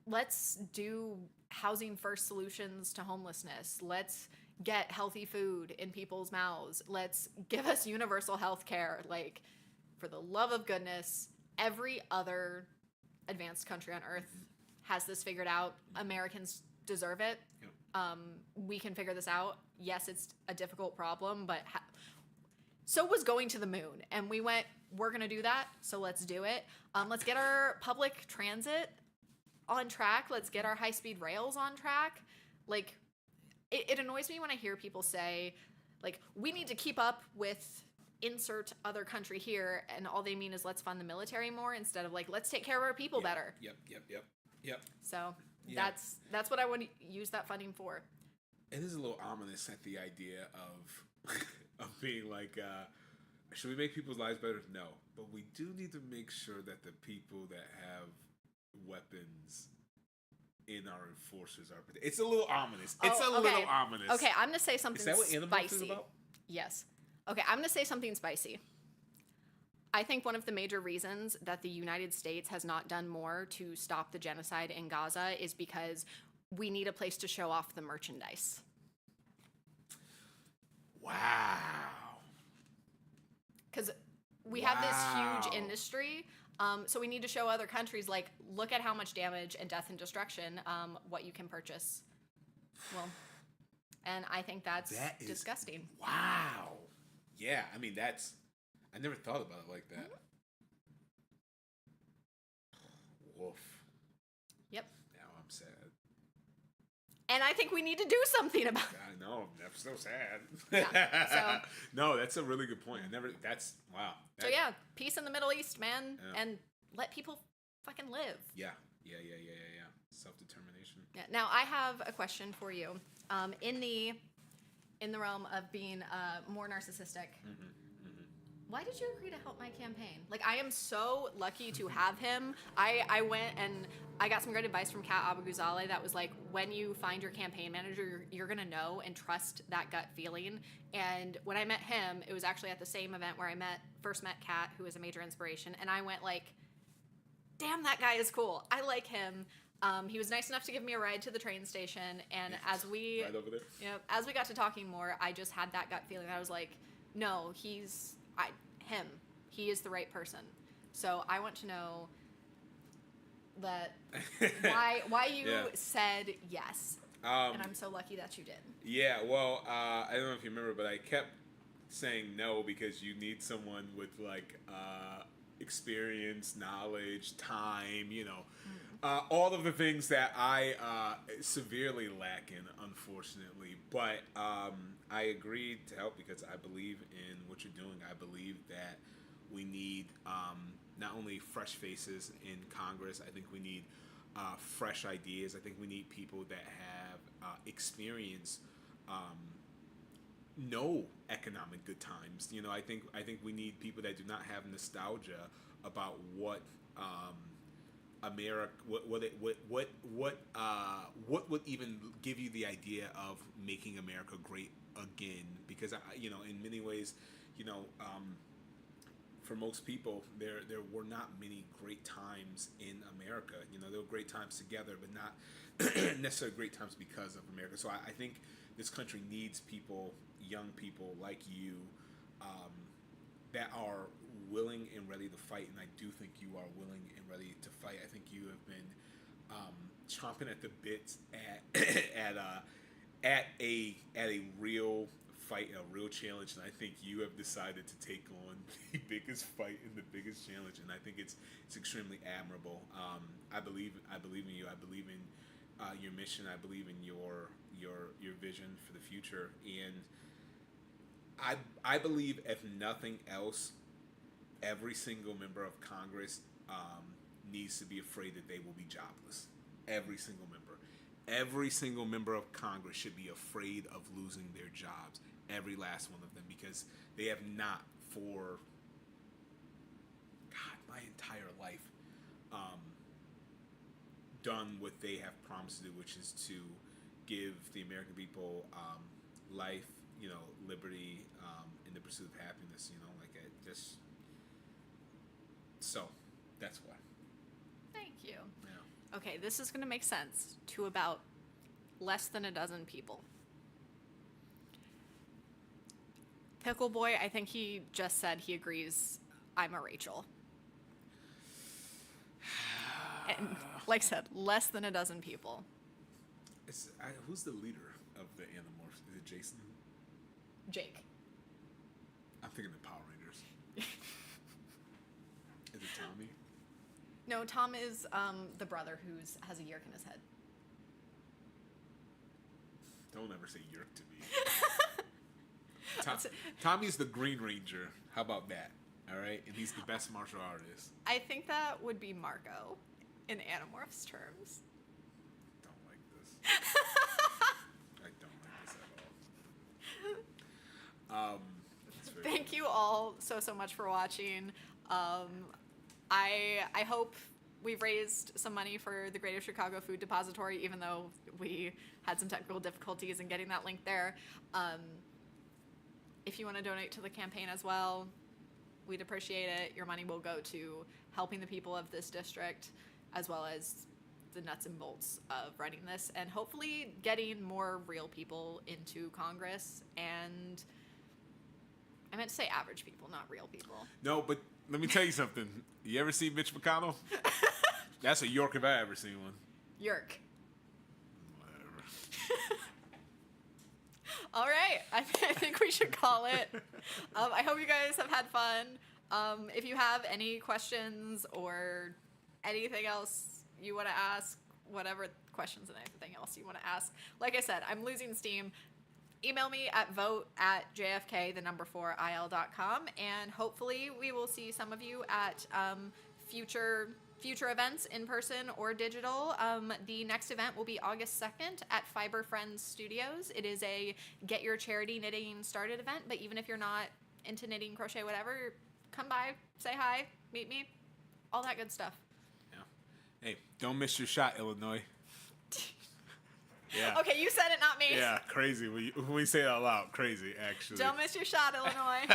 let's do housing first solutions to homelessness. Let's get healthy food in people's mouths. Let's give us universal health care. Like, for the love of goodness, every other advanced country on earth has this figured out. Americans deserve it. Yep. We can figure this out. Yes, it's a difficult problem, but so was going to the moon. And we went, we're going to do that, so let's do it. Let's get our public transit on track. Let's get our high-speed rails on track. Like, it annoys me when I hear people say, like, we need to keep up with insert other country here, and all they mean is let's fund the military more instead of, like, let's take care of our people better. Yep. So Yeah. that's what I would use that funding for. it is a little ominous at the idea of of being like, should we make people's lives better? No, but we do need to make sure that the people that have weapons in our enforcers are. It's a little ominous. It's a Oh, okay. little ominous. Okay, I'm gonna say something Is that what Animorphs is spicy. about? Yes. Okay, I'm gonna say something spicy. I think one of the major reasons that the United States has not done more to stop the genocide in Gaza is because we need a place to show off the merchandise. Wow. Because we have this huge Wow. industry, so we need to show other countries, like, look at how much damage and death and destruction, what you can purchase. Well, and I think that's That is disgusting. Wow. Yeah, I mean that's. I never thought about it like that. Woof. Yep. Now I'm sad. And I think we need to do something about it. I know. I'm so sad. Yeah, so- No, that's a really good point. I never. That's wow. So That- yeah, peace in the Middle East, man, Yeah. and let people fucking live. Yeah. Self determination. Yeah. Now I have a question for you. In the realm of being more narcissistic, why did you agree to help my campaign? Like, I am so lucky to have him. I went and I got some great advice from Kat Abaguzale that was like, when you find your campaign manager, you're gonna know and trust that gut feeling. And when I met him, it was actually at the same event where I first met Kat, who is a major inspiration, and I went like, damn, that guy is cool. I like him. He was nice enough to give me a ride to the train station, and as we Right over there. as we got to talking more, I just had that gut feeling. I was like, no, him. He is the right person. So I want to know that why you Yeah. said yes, and I'm so lucky that you did. Yeah, well, I don't know if you remember, but I kept saying no because you need someone with like experience, knowledge, time, all of the things that I severely lack in, unfortunately. But I agreed to help because I believe in what you're doing. I believe that we need not only fresh faces in Congress, I think we need fresh ideas. I think we need people that have experience, know economic good times. I think we need people that do not have nostalgia about what America, what would even give you the idea of making America great again? Because in many ways, for most people, there were not many great times in America. There were great times together, but not necessarily great times because of America. So I think this country needs people, young people like you, that are willing and ready to fight. And I do think you are willing and ready to fight. I think you have been chomping at the bits at a real fight, a real challenge, and I think you have decided to take on the biggest fight and the biggest challenge, and I think it's extremely admirable. I believe in you. I believe in your mission. I believe in your vision for the future, and I believe, if nothing else, every single member of Congress needs to be afraid that they will be jobless. Every single member. Every single member of Congress should be afraid of losing their jobs. Every last one of them, because they have not for my entire life done what they have promised to do, which is to give the American people life, liberty, in the pursuit of happiness. So that's why. Thank you. Yeah. Okay, this is going to make sense to about less than a dozen people. Pickle Boy, I think he just said he agrees I'm a Rachel. And like I said, less than a dozen people. Who's the leader of the Animorphs? Is it Jason? Jake. I'm thinking the Power Rangers. Is it Tommy? No, Tom is the brother who has a yerk in his head. Don't ever say yerk to me. Tommy's the Green Ranger. How about that? All right, and he's the best martial artist. I think that would be Marco in Animorphs terms. Don't like this. I don't like all so much for watching. I hope we've raised some money for the Greater Chicago Food Depository, even though we had some technical difficulties in getting that link there. If you want to donate to the campaign as well, we'd appreciate it. Your money will go to helping the people of this district, as well as the nuts and bolts of running this, and hopefully getting more real people into Congress. And I meant to say average people, not real people. No, but let me tell you something. You ever see Mitch McConnell? That's a York if I ever seen one. Yerk. Whatever. All right, I think we should call it. I hope you guys have had fun. If you have any questions or anything else you want to ask, whatever questions and anything else you want to ask, like I said, I'm losing steam. Email me at vote@jfk4il.com, and hopefully we will see some of you at future events in person or digital. The next event will be August 2nd at Fiber Friends Studios. It is a get your charity knitting started event, but even if you're not into knitting, crochet, whatever, come by, say hi, meet me, all that good stuff. Yeah. Hey, don't miss your shot, Illinois. Yeah. Okay, you said it, not me. Yeah, crazy. When we say it out loud, crazy, actually. Don't miss your shot, Illinois.